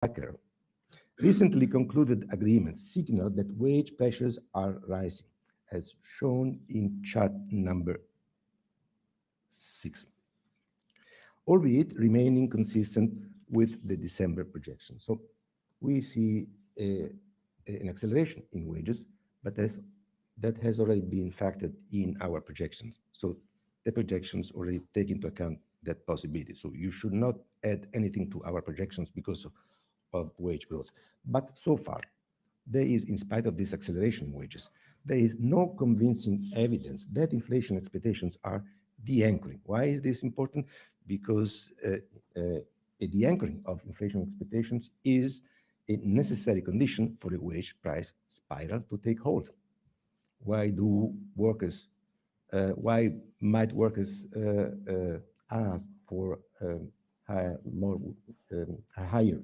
Hacker recently concluded agreements signal that wage pressures are rising, as shown in chart number 6, albeit remaining consistent with the December projection. So we see an acceleration in wages, but that has already been factored in our projections. So the projections already take into account that possibility. So you should not add anything to our projections because of wage growth. But so far, there is, in spite of this acceleration in wages, there is no convincing evidence that inflation expectations are de-anchoring. Why is this important? Because a de-anchoring of inflation expectations is a necessary condition for a wage price spiral to take hold. Why might workers ask for higher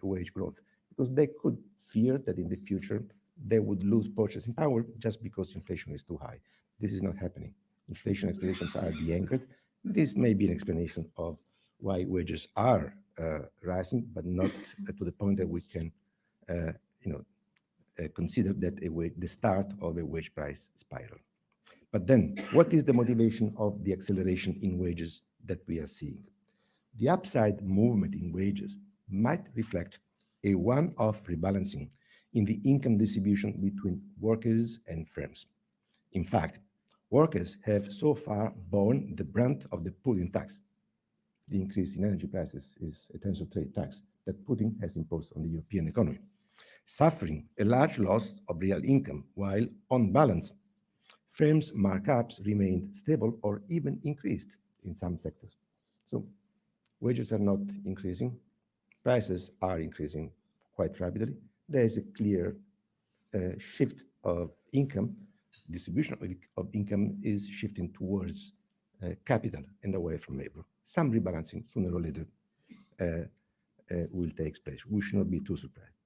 wage growth? Because they could fear that in the future they would lose purchasing power just because inflation is too high. This is not happening. Inflation expectations are de-anchored. This may be an explanation of why wages are rising, but not to the point that we can, consider that the start of a wage price spiral. But then, what is the motivation of the acceleration in wages that we are seeing? The upside movement in wages might reflect a one-off rebalancing in the income distribution between workers and firms. In fact, workers have so far borne the brunt of the Putin tax. The increase in energy prices is a terms of trade tax that Putin has imposed on the European economy, suffering a large loss of real income, while on balance, firms' markups remained stable or even increased in some sectors. So wages are not increasing, prices are increasing quite rapidly. There is a clear shift of income, distribution of income is shifting towards capital and away from labor. Some rebalancing sooner or later will take place. We should not be too surprised.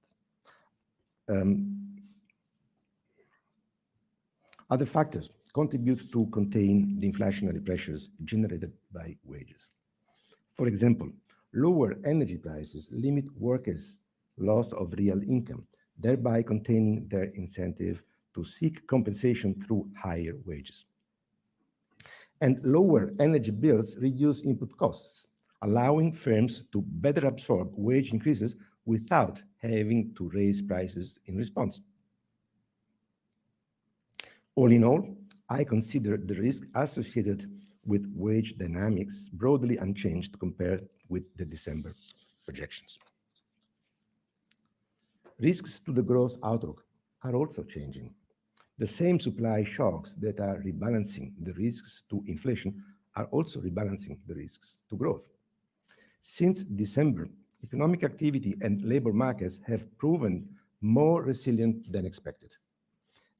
Other factors contribute to contain the inflationary pressures generated by wages. For example, lower energy prices limit workers' loss of real income, thereby containing their incentive to seek compensation through higher wages. And lower energy bills reduce input costs, allowing firms to better absorb wage increases without having to raise prices in response. All in all, I consider the risk associated with wage dynamics broadly unchanged compared with the December projections. Risks to the growth outlook are also changing. The same supply shocks that are rebalancing the risks to inflation are also rebalancing the risks to growth. Since December, economic activity and labor markets have proven more resilient than expected.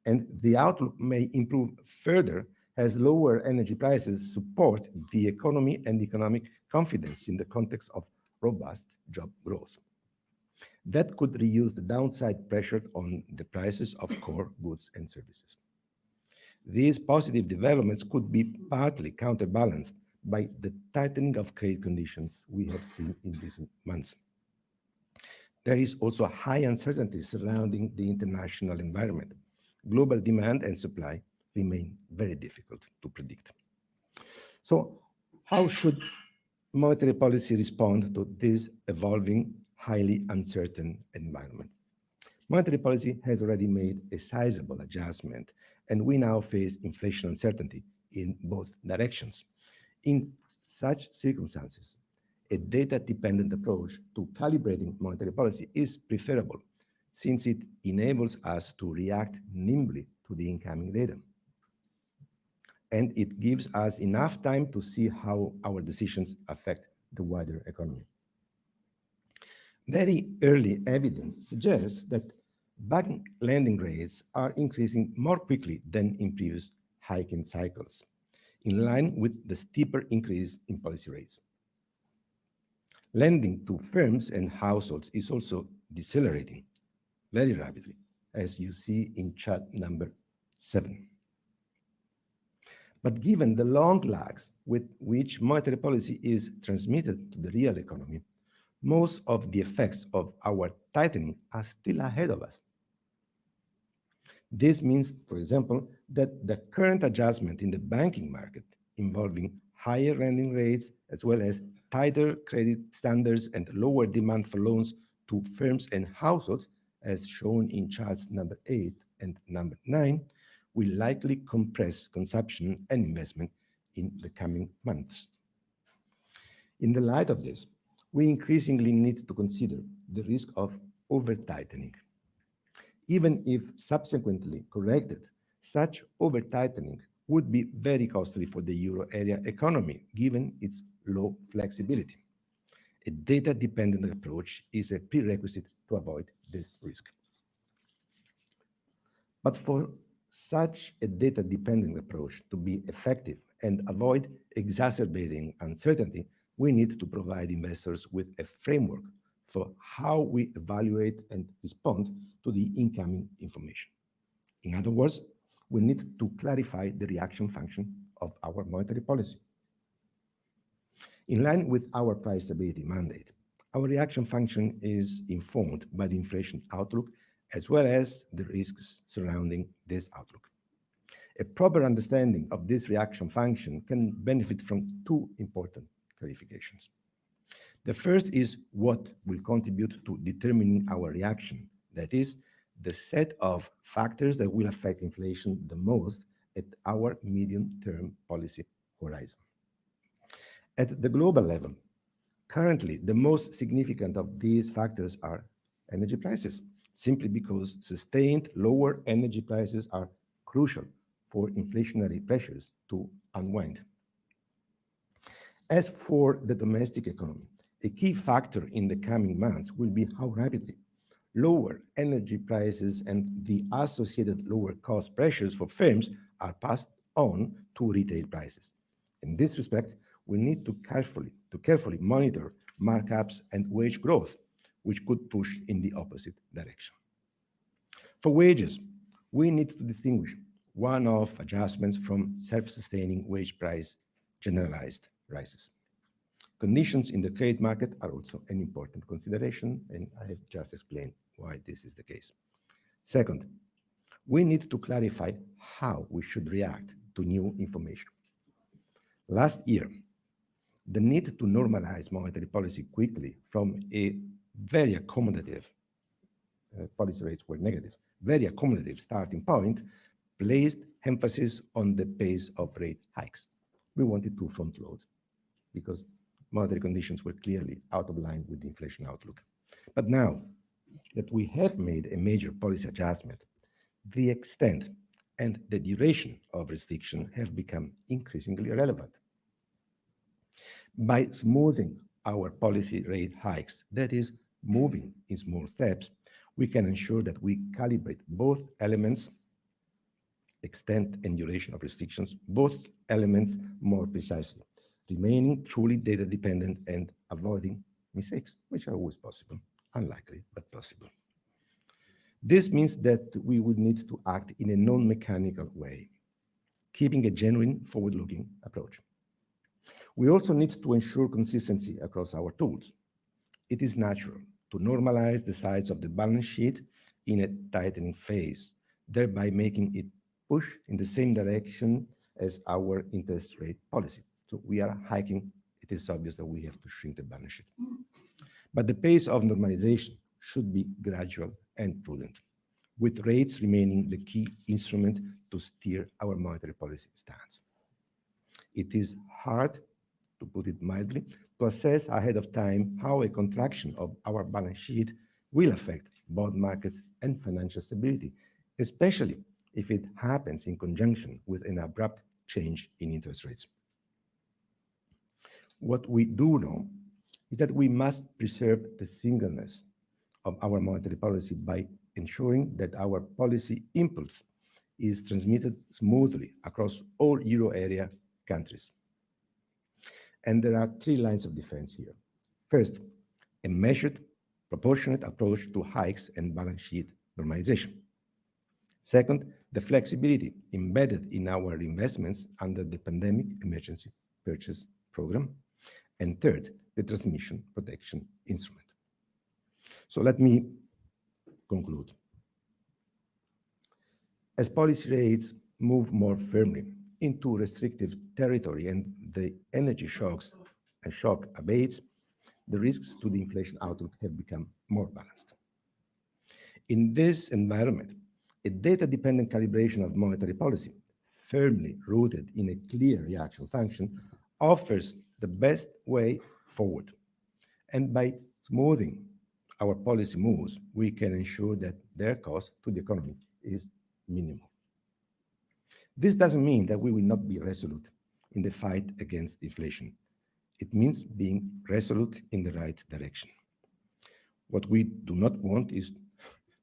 And the outlook may improve further as lower energy prices support the economy and economic confidence in the context of robust job growth. That could reduce the downside pressure on the prices of core goods and services. These positive developments could be partly counterbalanced by the tightening of credit conditions we have seen in recent months. There is also high uncertainty surrounding the international environment. Global demand and supply remain very difficult to predict. So, how should monetary policy respond to this evolving, highly uncertain environment? Monetary policy has already made a sizable adjustment, and we now face inflation uncertainty in both directions. In such circumstances, a data-dependent approach to calibrating monetary policy is preferable, since it enables us to react nimbly to the incoming data. And it gives us enough time to see how our decisions affect the wider economy. Very early evidence suggests that bank lending rates are increasing more quickly than in previous hiking cycles, in line with the steeper increase in policy rates. Lending to firms and households is also decelerating very rapidly, as you see in chart number 7. But given the long lags with which monetary policy is transmitted to the real economy, most of the effects of our tightening are still ahead of us. This means, for example, that the current adjustment in the banking market, involving higher lending rates as well as tighter credit standards and lower demand for loans to firms and households, as shown in charts number 8 and number 9, will likely compress consumption and investment in the coming months. In the light of this, we increasingly need to consider the risk of over-tightening. Even if subsequently corrected, such over-tightening would be very costly for the euro area economy, given its low flexibility. A data-dependent approach is a prerequisite to avoid this risk. But for such a data-dependent approach to be effective and avoid exacerbating uncertainty, we need to provide investors with a framework for how we evaluate and respond to the incoming information. In other words, we need to clarify the reaction function of our monetary policy. In line with our price stability mandate, our reaction function is informed by the inflation outlook as well as the risks surrounding this outlook. A proper understanding of this reaction function can benefit from two important clarifications. The first is what will contribute to determining our reaction, that is, the set of factors that will affect inflation the most at our medium-term policy horizon. At the global level, currently the most significant of these factors are energy prices, simply because sustained lower energy prices are crucial for inflationary pressures to unwind. As for the domestic economy, a key factor in the coming months will be how rapidly lower energy prices and the associated lower cost pressures for firms are passed on to retail prices. In this respect, we need to carefully monitor markups and wage growth, which could push in the opposite direction. For wages, we need to distinguish one-off adjustments from self-sustaining wage price generalized rises. Conditions in the credit market are also an important consideration, and I have just explained why this is the case. Second, we need to clarify how we should react to new information. Last year, the need to normalize monetary policy quickly from a very accommodative, policy rates were negative, very accommodative starting point placed emphasis on the pace of rate hikes. We wanted to front load because monetary conditions were clearly out of line with the inflation outlook. But now that we have made a major policy adjustment, the extent and the duration of restriction have become increasingly relevant. By smoothing our policy rate hikes, that is, moving in small steps, we can ensure that we calibrate both elements, extent and duration of restrictions, both elements more precisely, remaining truly data dependent and avoiding mistakes, which are always possible, unlikely, but possible. This means that we would need to act in a non-mechanical way, keeping a genuine forward-looking approach. We also need to ensure consistency across our tools. It is natural to normalize the size of the balance sheet in a tightening phase, thereby making it push in the same direction as our interest rate policy. So we are hiking, it is obvious that we have to shrink the balance sheet. But the pace of normalization should be gradual and prudent, with rates remaining the key instrument to steer our monetary policy stance. It is hard, to put it mildly, to assess ahead of time how a contraction of our balance sheet will affect bond markets and financial stability, especially if it happens in conjunction with an abrupt change in interest rates. What we do know is that we must preserve the singleness of our monetary policy by ensuring that our policy impulse is transmitted smoothly across all euro area countries. And there are three lines of defense here. First, a measured, proportionate approach to hikes and balance sheet normalization. Second, the flexibility embedded in our investments under the Pandemic Emergency Purchase Program. And third, the transmission protection instrument. So let me conclude. As policy rates move more firmly into restrictive territory and the energy shocks and shock abates, the risks to the inflation outlook have become more balanced. In this environment, a data-dependent calibration of monetary policy, firmly rooted in a clear reaction function, offers the best way forward. And by smoothing our policy moves, we can ensure that their cost to the economy is minimal. This doesn't mean that we will not be resolute in the fight against inflation. It means being resolute in the right direction. What we do not want is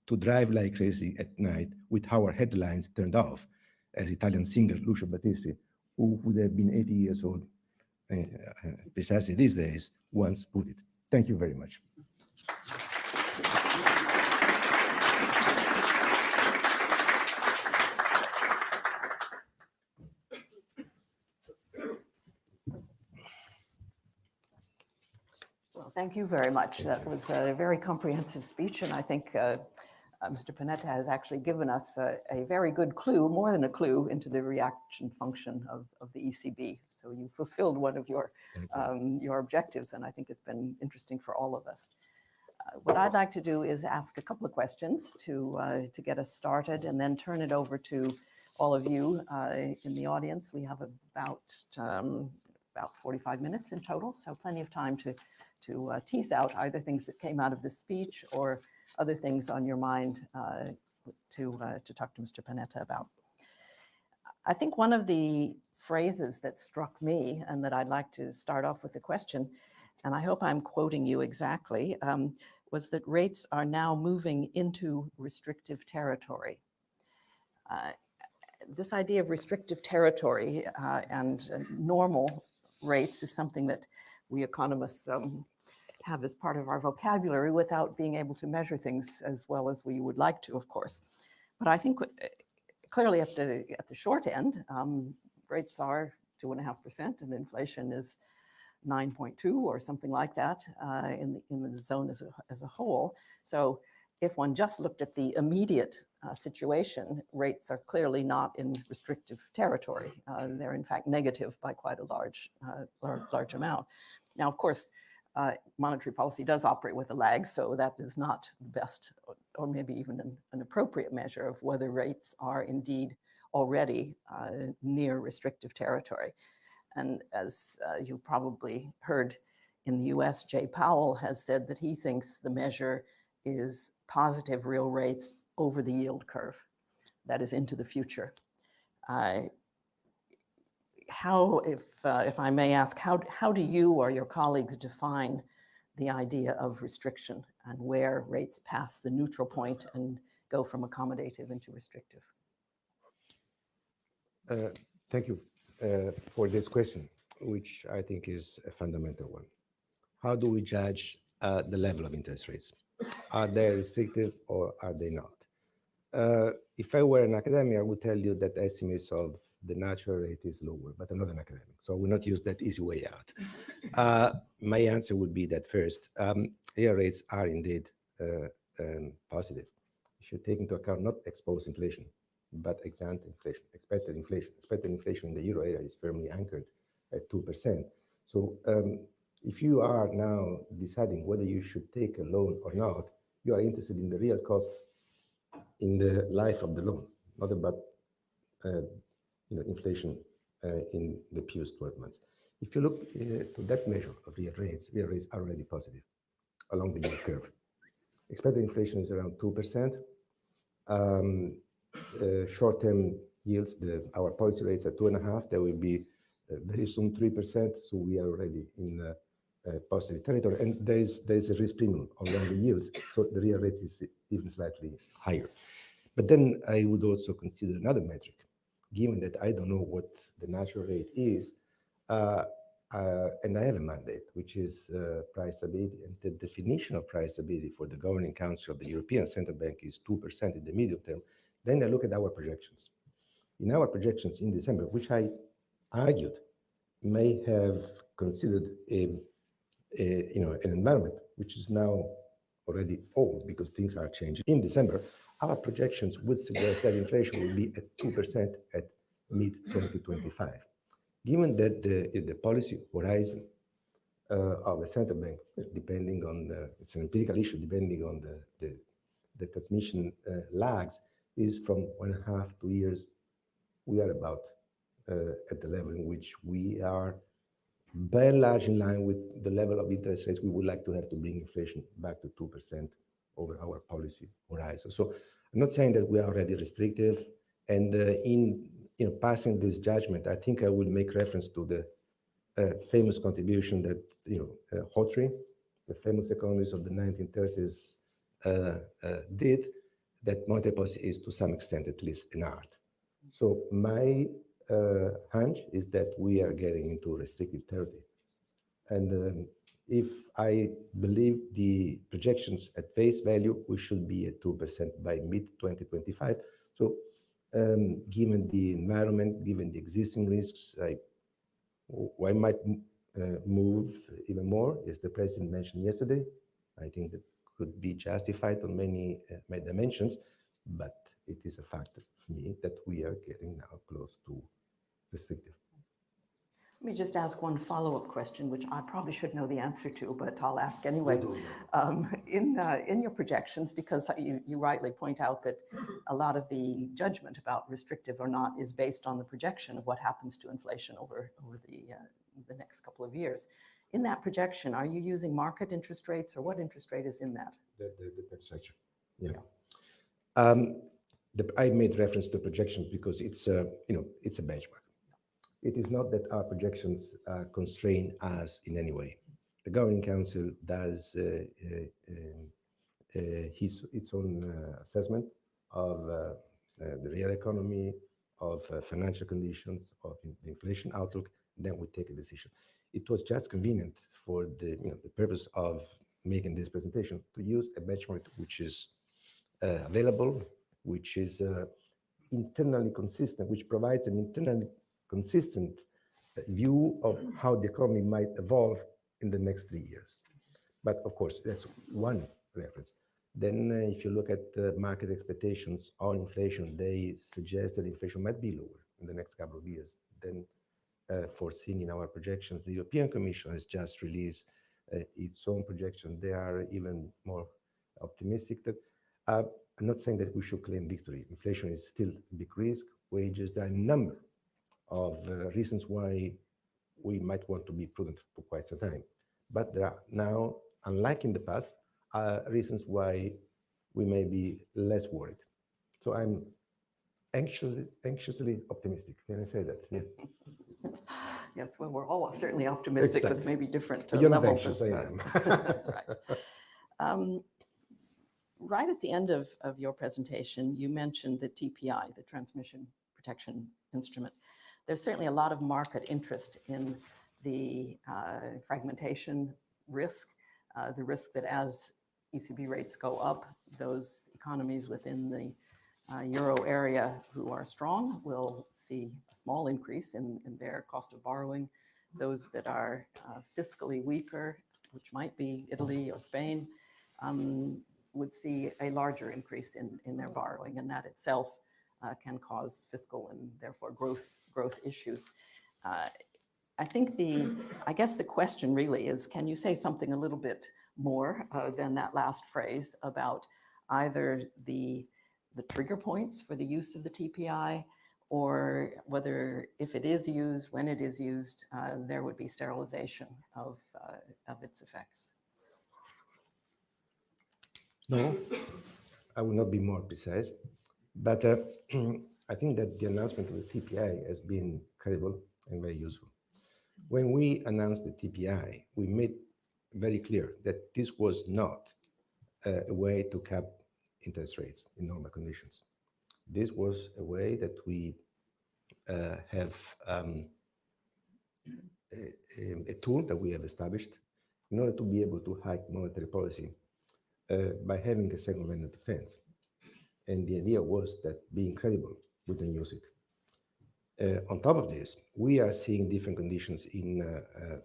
to drive like crazy at night with our headlines turned off, as Italian singer Lucio Battisti, who would have been 80 years old precisely these days, once put it. Thank you very much. Well, thank you very much. That was a very comprehensive speech, and I think Mr. Panetta has actually given us a very good clue, more than a clue, into the reaction function of the ECB. So you fulfilled one of your objectives, and I think it's been interesting for all of us. What I'd like to do is ask a couple of questions to get us started, and then turn it over to all of you in the audience. We have about 45 minutes in total, so plenty of time to tease out either things that came out of this speech or other things on your mind to talk to Mr. Panetta about. I think one of the phrases that struck me and that I'd like to start off with a question, and I hope I'm quoting you exactly, was that rates are now moving into restrictive territory. This idea of restrictive territory and normal rates is something that we economists have as part of our vocabulary without being able to measure things as well as we would like to, of course. But I think clearly at the short end, rates are 2.5% and inflation is 9.2 or something like that in the zone as a whole. So if one just looked at the immediate situation, rates are clearly not in restrictive territory. They're in fact negative by quite a large amount. Now, of course, monetary policy does operate with a lag, so that is not the best or maybe even an appropriate measure of whether rates are indeed already near restrictive territory. And as you probably heard in the US, Jay Powell has said that he thinks the measure is positive real rates over the yield curve, that is into the future. How, if I may ask, how do you or your colleagues define the idea of restriction and where rates pass the neutral point and go from accommodative into restrictive? Thank you for this question, which I think is a fundamental one. How do we judge the level of interest rates? Are they restrictive or are they not? If I were an academic, I would tell you that estimates of the natural rate is lower, but I'm not an academic, so I will not use that easy way out. My answer would be that first, real rates are indeed positive. You should take into account not exposed inflation, but ex-ante inflation, expected inflation. Expected inflation in the euro area is firmly anchored at 2%. So if you are now deciding whether you should take a loan or not, you are interested in the real cost in the life of the loan, not about inflation in the previous 12 months. If you look to that measure of real rates are already positive along the yield curve. Expected inflation is around 2%. Short-term yields, our policy rates are 2.5%. There will be very soon 3%. So we are already in positive territory, and there is a risk premium on the yields. So the real rate is even slightly higher. But then I would also consider another metric. Given that I don't know what the natural rate is, and I have a mandate, which is price stability, and the definition of price stability for the Governing Council of the European Central Bank is 2% in the medium term, then I look at our projections. In our projections in December, which I argued may have considered a an environment which is now already old because things are changing. In December, our projections would suggest that inflation will be at 2% at mid-2025. Given that the policy horizon of a central bank, depending on it's an empirical issue, depending on the transmission lags, is from 1.5 to 2 years. We are about at the level in which we are by and large in line with the level of interest rates we would like to have to bring inflation back to 2% over our policy horizon. So I'm not saying that we are already restrictive, and in passing this judgment, I think I will make reference to the famous contribution that Hawtrey, the famous economist of the 1930s, did, that monetary policy is to some extent at least an art. So my hunch is that we are getting into restrictive territory. And if I believe the projections at face value, we should be at 2% by mid-2025. So given the environment, given the existing risks, I might move even more, as the president mentioned yesterday. I think that could be justified on many dimensions, but it is a fact for me that we are getting now close to restrictive. Let me just ask one follow-up question, which I probably should know the answer to, but I'll ask anyway. In your projections, because you rightly point out that a lot of the judgment about restrictive or not is based on the projection of what happens to inflation over the next couple of years. In that projection, are you using market interest rates, or what interest rate is in that? The section. Yeah. I made reference to the projection because it's a benchmark. It is not that our projections constrain us in any way. The Governing Council does its own assessment of the real economy, of financial conditions, of the inflation outlook. Then we take a decision. It was just convenient for the purpose of making this presentation to use a benchmark which is available, which is internally consistent, which provides an internally consistent view of how the economy might evolve in the next 3 years. But of course, that's one reference. Then if you look at market expectations on inflation, they suggest that inflation might be lower in the next couple of years than foreseen in our projections. The European Commission has just released its own projection. They are even more optimistic. That I'm not saying that we should claim victory. Inflation is still a big risk. Wages, there are a number of reasons why we might want to be prudent for quite some time. But there are now, unlike in the past, reasons why we may be less worried. So I'm anxiously optimistic. Can I say that? Yeah. Yes, well, we're all certainly optimistic, exactly. with maybe different You're not levels. anxious, I am. Right. Right at the end of your presentation, you mentioned the TPI, the Transmission Protection Instrument. There's certainly a lot of market interest in the fragmentation risk, the risk that as ECB rates go up, those economies within the Euro area who are strong will see a small increase in their cost of borrowing. Those that are fiscally weaker, which might be Italy or Spain, would see a larger increase in their borrowing, and that itself can cause fiscal and therefore growth issues. I guess the question really is, can you say something a little bit more than that last phrase about either the trigger points for the use of the TPI, or whether, if it is used, when it is used, there would be sterilization of its effects? No, I will not be more precise, but I think that the announcement of the TPI has been credible and very useful. When we announced the TPI, we made very clear that this was not a way to cap interest rates in normal conditions. This was a way that we have a tool that we have established in order to be able to hike monetary policy by having a second line of defense. And the idea was that, being credible, we don't use it. On top of this, we are seeing different conditions in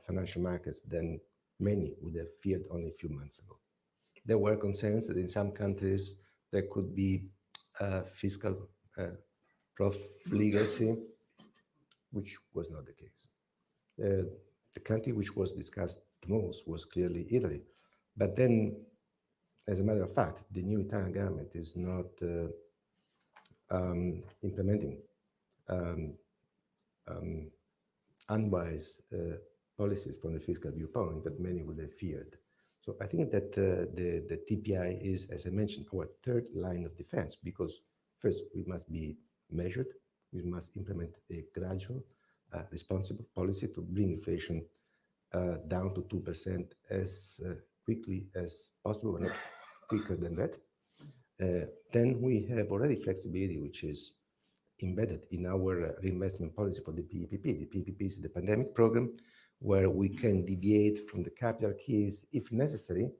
financial markets than many would have feared only a few months ago. There were concerns that in some countries there could be fiscal profligacy, which was not the case. The country which was discussed the most was clearly Italy. But then, as a matter of fact, the new Italian government is not implementing unwise policies from the fiscal viewpoint that many would have feared. So I think that the TPI is, as I mentioned, our third line of defense, because first we must be measured, we must implement a gradual, responsible policy to bring inflation down to 2% as quickly as possible, but not quicker than that. Then we have already flexibility, which is embedded in our reinvestment policy for the PPP. The PPP is the pandemic program, where we can deviate from the capital keys if necessary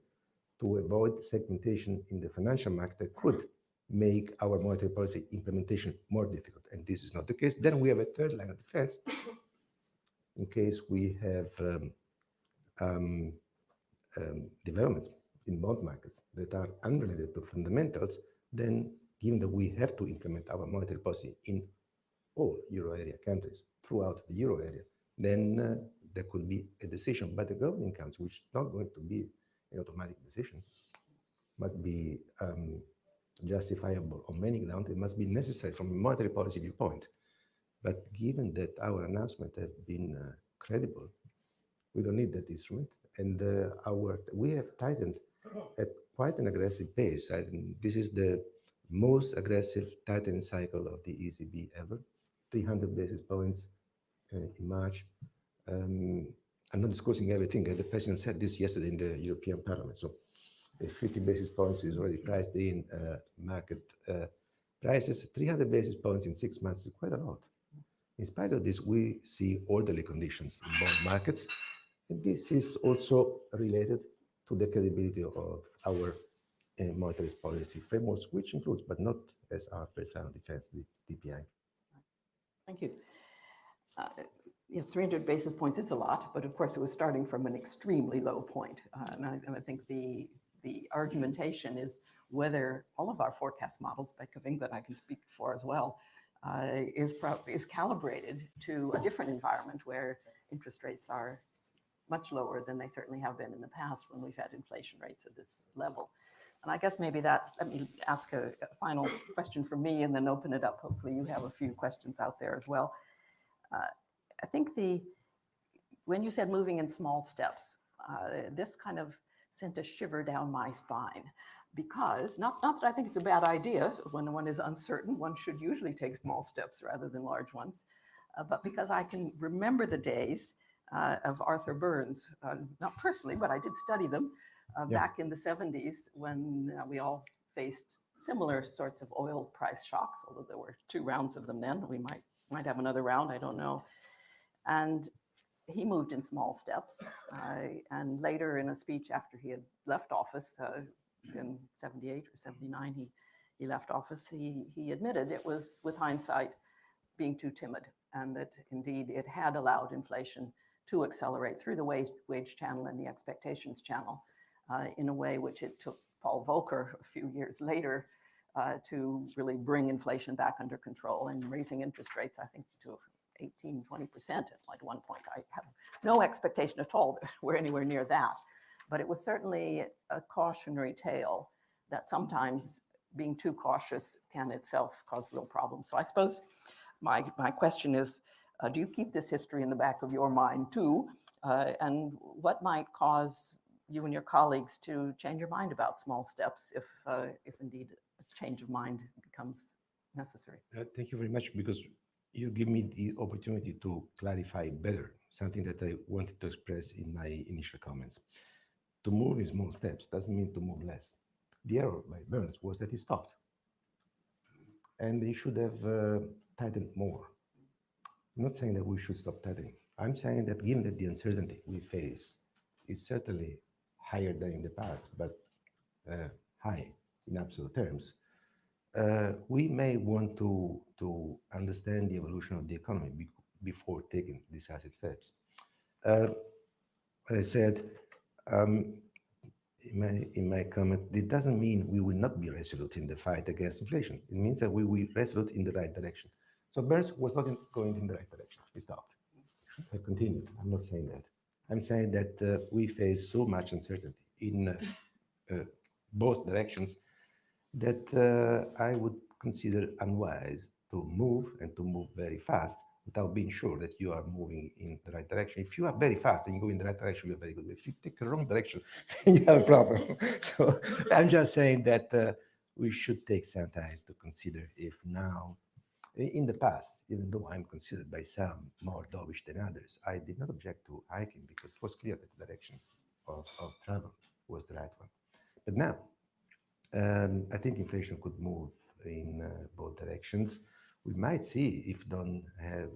to avoid segmentation in the financial market that could make our monetary policy implementation more difficult. And this is not the case. Then we have a third line of defense in case we have developments in bond markets that are unrelated to fundamentals. Then, given that we have to implement our monetary policy in all euro area countries throughout the euro area, then there could be a decision by the governing council, which is not going to be an automatic decision, must be justifiable on many grounds. It must be necessary from a monetary policy viewpoint. But given that our announcements have been credible, we don't need that instrument. And we have tightened at quite an aggressive pace. This is the most aggressive tightening cycle of the ECB ever, 300 basis points in March. I'm not discussing everything. The president said this yesterday in the European Parliament. So 50 basis points is already priced in market prices. 300 basis points in 6 months is quite a lot. In spite of this, we see orderly conditions in bond markets. And this is also related to the credibility of our monetary policy frameworks, which includes, but not as our first line of defense, the TPI. Thank you. Yes, 300 basis points is a lot, but of course it was starting from an extremely low point. And I think the argumentation is whether all of our forecast models, Bank of England I can speak for as well, is calibrated to a different environment where interest rates are much lower than they certainly have been in the past when we've had inflation rates at this level. And I guess maybe let me ask a final question from me and then open it up. Hopefully you have a few questions out there as well. I think when you said moving in small steps, this kind of sent a shiver down my spine, because not that I think it's a bad idea. When one is uncertain, one should usually take small steps rather than large ones, but because I can remember the days of Arthur Burns, not personally, but I did study them back in the 70s when we all faced similar sorts of oil price shocks, although there were 2 rounds of them then. We might have another round, I don't know. And he moved in small steps. And later in a speech after he had left office in 78 or 79, he left office, he admitted it was, with hindsight, being too timid, and that indeed it had allowed inflation to accelerate through the wage channel and the expectations channel in a way which it took Paul Volcker a few years later to really bring inflation back under control, and raising interest rates, I think, to 18, 20% at one point. I have no expectation at all that we're anywhere near that. But it was certainly a cautionary tale that sometimes being too cautious can itself cause real problems. So I suppose my question is, do you keep this history in the back of your mind too? And what might cause you and your colleagues to change your mind about small steps if indeed a change of mind becomes necessary? Thank you very much, because you give me the opportunity to clarify better something that I wanted to express in my initial comments. To move in small steps doesn't mean to move less. The error by Burns was that he stopped. And he should have tightened more. I'm not saying that we should stop tightening. I'm saying that given that the uncertainty we face is certainly higher than in the past, but high in absolute terms, we may want to understand the evolution of the economy before taking decisive steps. As I said, In my comment, it doesn't mean we will not be resolute in the fight against inflation. It means that we will be resolute in the right direction. So Burns was not going in the right direction. We stopped. I continued. I'm not saying that. I'm saying that we face so much uncertainty in both directions that I would consider unwise to move and to move very fast without being sure that you are moving in the right direction. If you are very fast and you go in the right direction, you're very good. If you take the wrong direction, then you have a problem. So I'm just saying that we should take some time to consider if now, in the past, even though I'm considered by some more dovish than others, I did not object to hiking because it was clear that the direction of travel was the right one. But now, I think inflation could move in both directions. We might see, if don't have,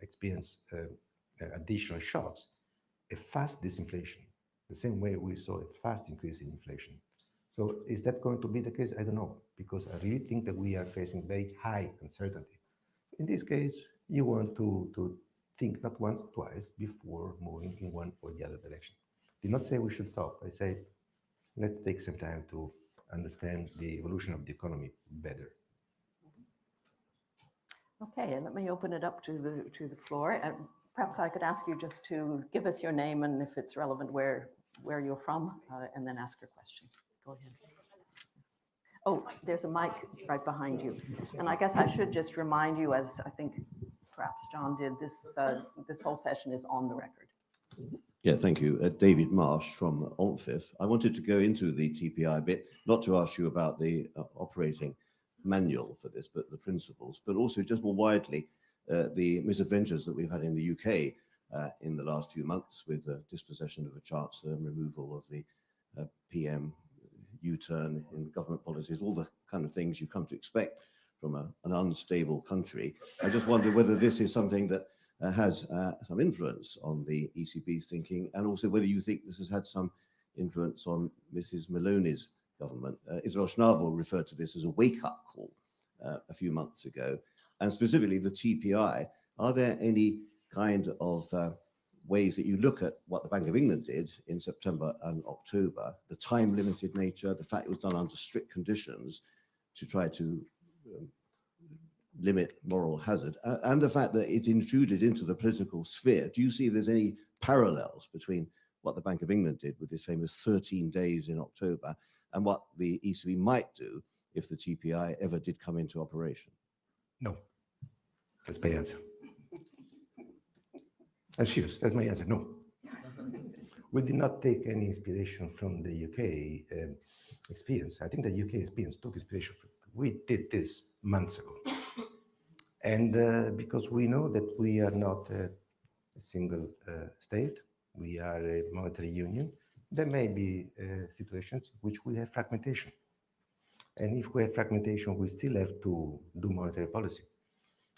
experience additional shocks, a fast disinflation, the same way we saw a fast increase in inflation. So is that going to be the case? I don't know, because I really think that we are facing very high uncertainty. In this case, you want to think not once, twice before moving in one or the other direction. Did not say we should stop. I say, let's take some time to understand the evolution of the economy better. Okay, and let me open it up to the floor. And perhaps I could ask you just to give us your name and, if it's relevant, where you're from, and then ask your question. Go ahead. Oh, there's a mic right behind you. And I guess I should just remind you, as I think perhaps John did, this whole session is on the record. Yeah, thank you. David Marsh from ONTFIF. I wanted to go into the TPI a bit, not to ask you about the operating manual for this, but the principles, but also just more widely, the misadventures that we've had in the UK in the last few months with the dispossession of a chancellor and removal of the PM U-turn in government policies, all the kind of things you come to expect from an unstable country. I just wonder whether this is something that has some influence on the ECB's thinking, and also whether you think this has had some influence on Mrs. Maloney's government. Isabel Schnabel referred to this as a wake-up call a few months ago, and specifically the TPI. Are there any kind of ways that you look at what the Bank of England did in September and October, the time-limited nature, the fact it was done under strict conditions to try to limit moral hazard, and the fact that it intruded into the political sphere? Do you see there's any parallels between what the Bank of England did with this famous 13 days in October and what the ECB might do if the TPI ever did come into operation? No. That's my answer. That's serious. That's my answer. No. We did not take any inspiration from the UK experience. I think the UK experience took inspiration from. We did this months ago. And because we know that we are not a single state, we are a monetary union, there may be situations in which we have fragmentation. And if we have fragmentation, we still have to do monetary policy.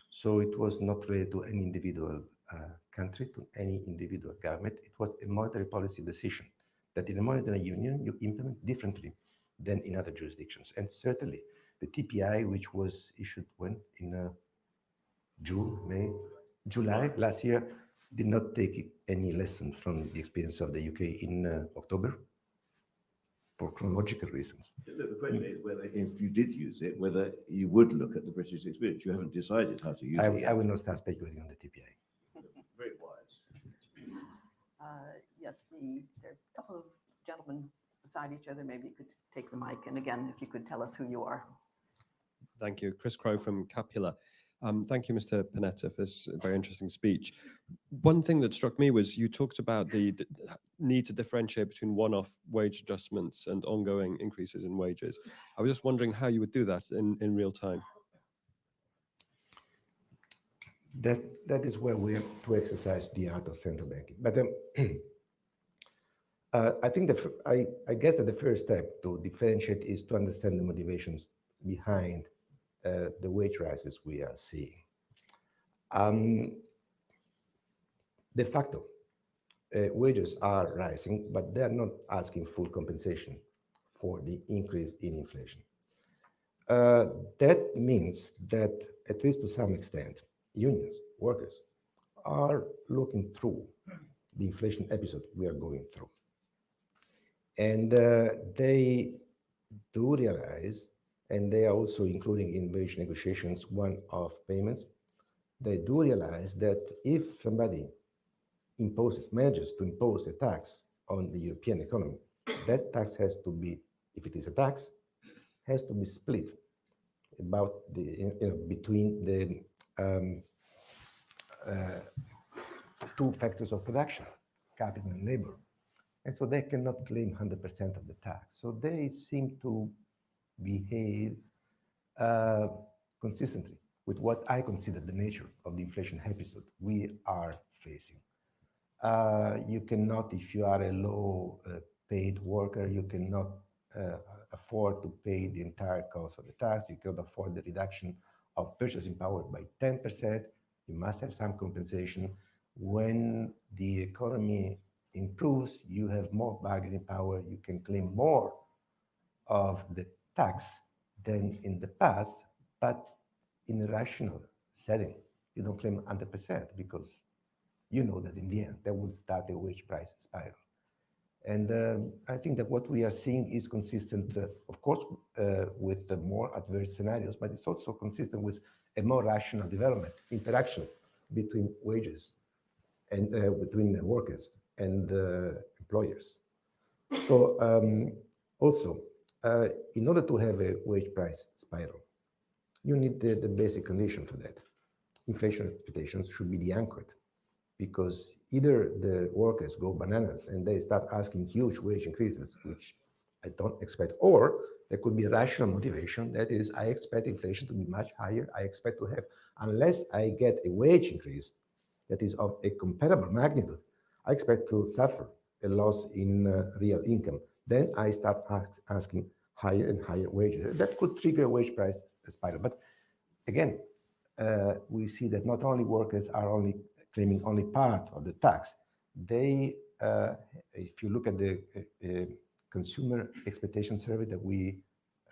So it was not related to any individual country, to any individual government. It was a monetary policy decision that in a monetary union, you implement differently than in other jurisdictions. And certainly the TPI, which was issued when? In June, May, July last year, did not take any lesson from the experience of the UK in October for chronological reasons. The question is whether, if you did use it, whether you would look at the British experience. You haven't decided how to use it yet. I will not start speculating on the TPI. Very wise. Yes, there are a couple of gentlemen beside each other. Maybe you could take the mic. And again, if you could tell us who you are. Thank you. Chris Crow from Capula. Thank you, Mr. Panetta, for this very interesting speech. One thing that struck me was you talked about the need to differentiate between one-off wage adjustments and ongoing increases in wages. I was just wondering how you would do that in real time. That is where we have to exercise the art of central banking. But I think I guess that the first step to differentiate is to understand the motivations behind the wage rises we are seeing. De facto, wages are rising, but they are not asking full compensation for the increase in inflation. That means that, at least to some extent, unions, workers, are looking through the inflation episode we are going through. And they do realize, and they are also including in wage negotiations one-off payments, they do realize that if somebody manages to impose a tax on the European economy, that tax has to be, if it is a tax, has to be split about between the two factors of production, capital and labor. And so they cannot claim 100% of the tax. So they seem to behave consistently with what I consider the nature of the inflation episode we are facing. You cannot, if you are a low paid worker, you cannot afford to pay the entire cost of the tax. You cannot afford the reduction of purchasing power by 10%. You must have some compensation. When the economy improves, you have more bargaining power. You can claim more of the tax than in the past, but in a rational setting. You don't claim 100% because you know that in the end, that would start a wage price spiral. And I think that what we are seeing is consistent, of course, with the more adverse scenarios, but it's also consistent with a more rational development, interaction between wages and between workers and employers. So also, in order to have a wage price spiral, you need the basic condition for that. Inflation expectations should be de-anchored, because either the workers go bananas and they start asking huge wage increases, which I don't expect, or there could be a rational motivation, that is, I expect inflation to be much higher. I expect to have, unless I get a wage increase that is of a comparable magnitude, I expect to suffer a loss in real income. Then I start asking higher and higher wages. That could trigger a wage price spiral. But again, we see that not only workers are only claiming only part of the tax. They, if you look at the consumer expectation survey that we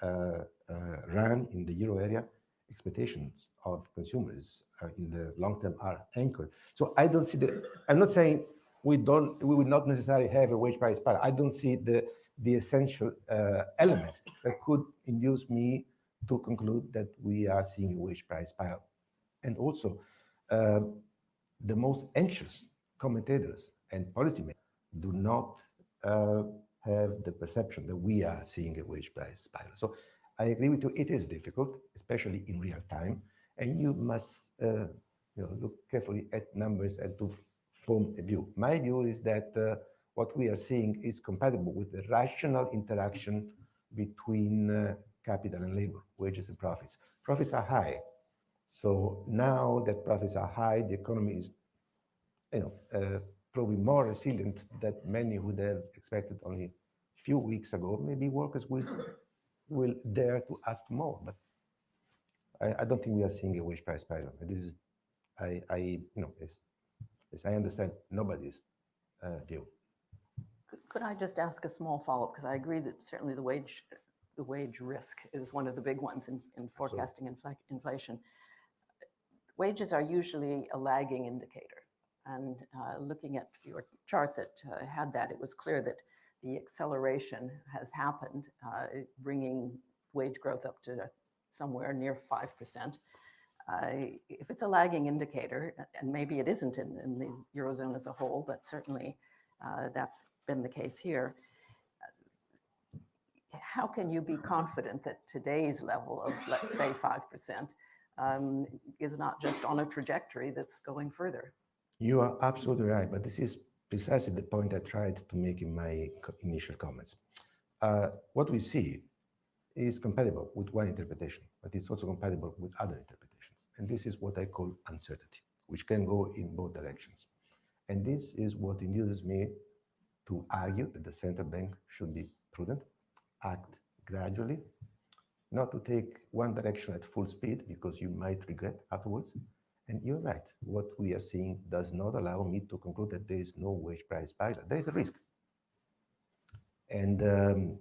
ran in the euro area, expectations of consumers in the long term are anchored. So I don't see I'm not saying we will not necessarily have a wage price spiral. I don't see the essential elements that could induce me to conclude that we are seeing a wage price spiral. And also, the most anxious commentators and policymakers do not have the perception that we are seeing a wage price spiral. So I agree with you, it is difficult, especially in real time, and you must look carefully at numbers and to form a view. My view is that what we are seeing is compatible with the rational interaction between capital and labor, wages and profits. Profits are high. So now that profits are high, the economy is, probably more resilient than many would have expected only a few weeks ago. Maybe workers will dare to ask for more, but I don't think we are seeing a wage price spiral. This is, as I understand, nobody's view. Could I just ask a small follow-up? Because I agree that certainly the wage risk is one of the big ones in forecasting inflation. Wages are usually a lagging indicator. And looking at your chart that had that, it was clear that the acceleration has happened, bringing wage growth up to somewhere near 5%. If it's a lagging indicator, and maybe it isn't in the Eurozone as a whole, but certainly that's been the case here, how can you be confident that today's level of, let's say, 5% is not just on a trajectory that's going further? You are absolutely right, but this is precisely the point I tried to make in my initial comments. What we see is compatible with one interpretation, but it's also compatible with other interpretations. And this is what I call uncertainty, which can go in both directions. And this is what induces me to argue that the central bank should be prudent, act gradually, not to take one direction at full speed because you might regret afterwards. And you're right, what we are seeing does not allow me to conclude that there is no wage price spiral. There is a risk. And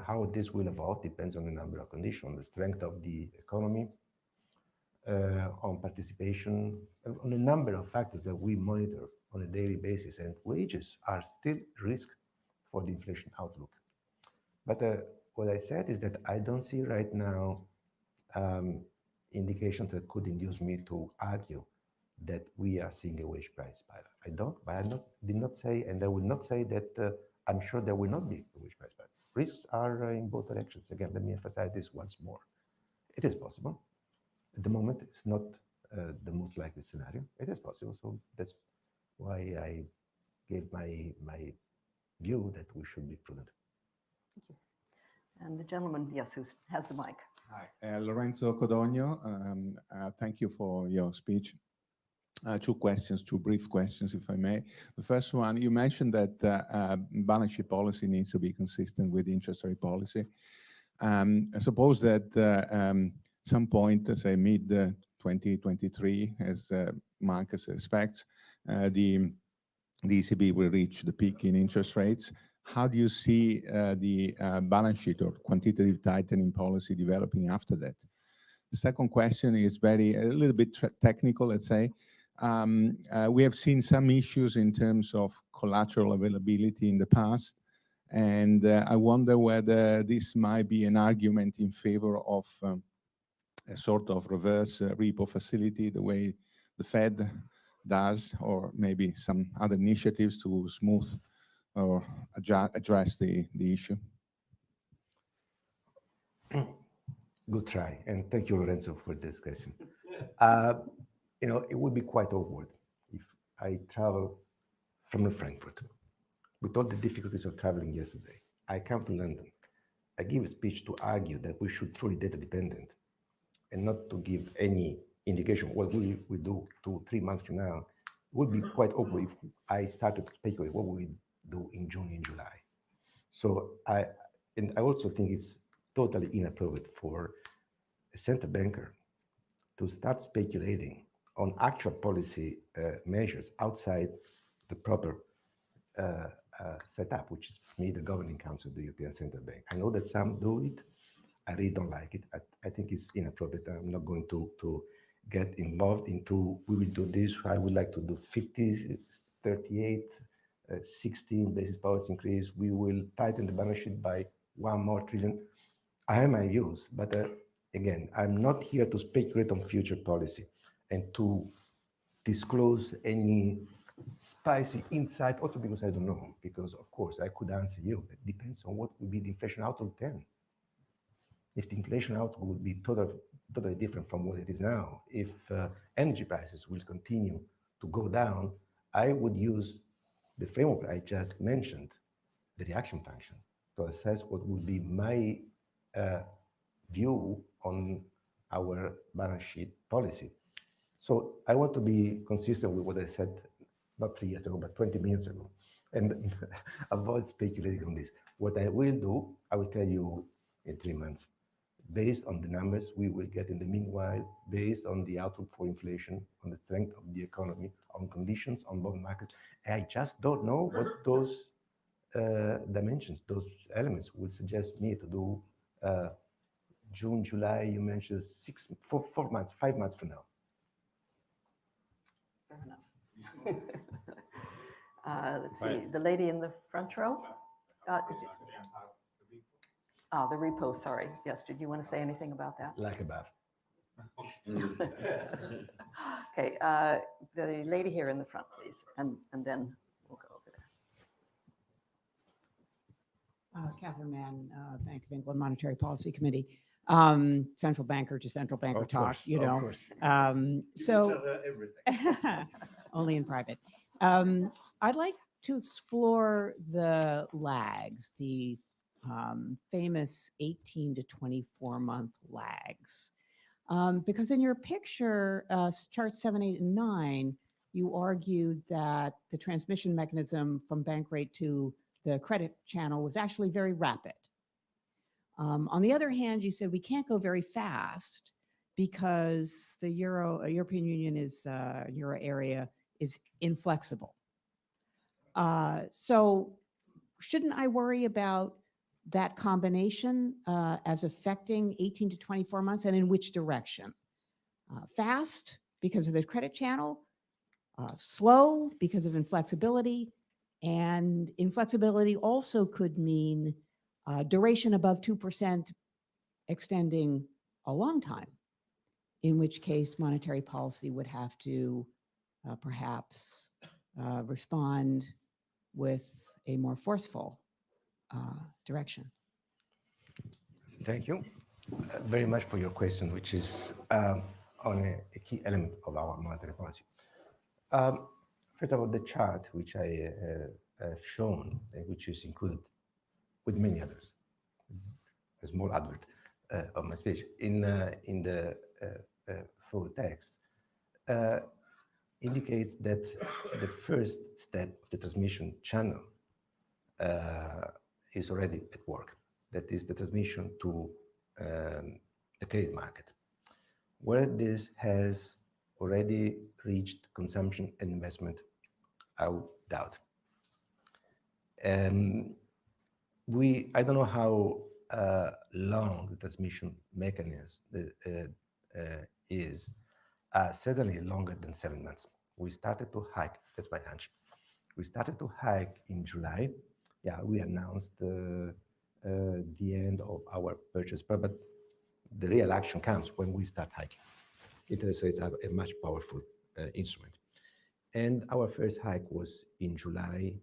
how this will evolve depends on a number of conditions, on the strength of the economy, on participation, on a number of factors that we monitor on a daily basis. And wages are still risk for the inflation outlook. But what I said is that I don't see right now indications that could induce me to argue that we are seeing a wage price spiral. I don't, but did not say, and I will not say that I'm sure there will not be a wage price spiral. Risks are in both directions. Again, let me emphasize this once more. It is possible. At the moment, it's not the most likely scenario. It is possible, so that's why I gave my view that we should be prudent. Thank you. And the gentleman, yes, who has the mic. Hi, Lorenzo Codogno. Thank you for your speech. Two questions, two brief questions, if I may. The first one, you mentioned that balance sheet policy needs to be consistent with interest rate policy. I suppose that some point, say mid-2023, as markets expects, the ECB will reach the peak in interest rates. How do you see the balance sheet or quantitative tightening policy developing after that? The second question is a little bit technical, let's say. We have seen some issues in terms of collateral availability in the past, and I wonder whether this might be an argument in favor of a sort of reverse repo facility, the way the Fed does, or maybe some other initiatives to smooth or address the issue. Good try, and thank you, Lorenzo, for this question. You know, it would be quite awkward if I travel from Frankfurt with all the difficulties of traveling yesterday. I come to London. I give a speech to argue that we should truly data dependent and not to give any indication what we will do 2-3 months from now. It would be quite awkward if I started to speculate what we do in June and July. So I also think it's totally inappropriate for a central banker to start speculating on actual policy measures outside the proper setup, which is for me the governing council of the European Central Bank. I know that some do it. I really don't like it. I think it's inappropriate. I'm not going to get involved into, we will do this. I would like to do 50, 38, 16 basis points increase. We will tighten the balance sheet by 1 more trillion. I have my views, but again, I'm not here to speculate on future policy and to disclose any spicy insight, also because I don't know, because of course I could answer you. It depends on what will be the inflation outlook then. If the inflation outlook would be totally different from what it is now, if energy prices will continue to go down, I would use the framework I just mentioned, the reaction function, to assess what would be my view on our balance sheet policy. So I want to be consistent with what I said, not 3 years ago, but 20 minutes ago, and avoid speculating on this. What I will do, I will tell you in 3 months, based on the numbers we will get in the meanwhile, based on the outlook for inflation, on the strength of the economy, on conditions on bond markets. I just don't know what those dimensions, those elements would suggest me to do June, July, you mentioned 4 months, 5 months from now. Fair enough. Let's see, the lady in the front row. The repo, sorry. Yes, did you want to say anything about that? Like above. Okay, the lady here in the front, please, and then we'll go over there. Catherine Mann, Bank of England Monetary Policy Committee. Central banker to central banker Of talk, course, you of know. course. So only in private. I'd like to explore the lags, the famous 18 to 24 month lags. Because in your picture, chart 7, 8, and 9, you argued that the transmission mechanism from bank rate to the credit channel was actually very rapid. On the other hand, you said we can't go very fast because the European Union is, euro area is inflexible. So shouldn't I worry about that combination as affecting 18 to 24 months, and in which direction? Fast because of the credit channel, slow because of inflexibility, and inflexibility also could mean duration above 2% extending a long time, in which case monetary policy would have to perhaps respond with a more forceful direction. Thank you very much for your question, which is on a key element of our monetary policy. First of all, the chart which I have shown, which is included with many others, a small advert of my speech in the full text, indicates that the first step of the transmission channel is already at work. That is the transmission to the credit market, where this has already reached consumption and investment, I would doubt. I don't know how long the transmission mechanism is, certainly longer than 7 months. We started to hike, that's my hunch. We started to hike in July. Yeah, we announced the end of our purchase, but the real action comes when we start hiking. Interest rates are a much powerful instrument. And our first hike was in July.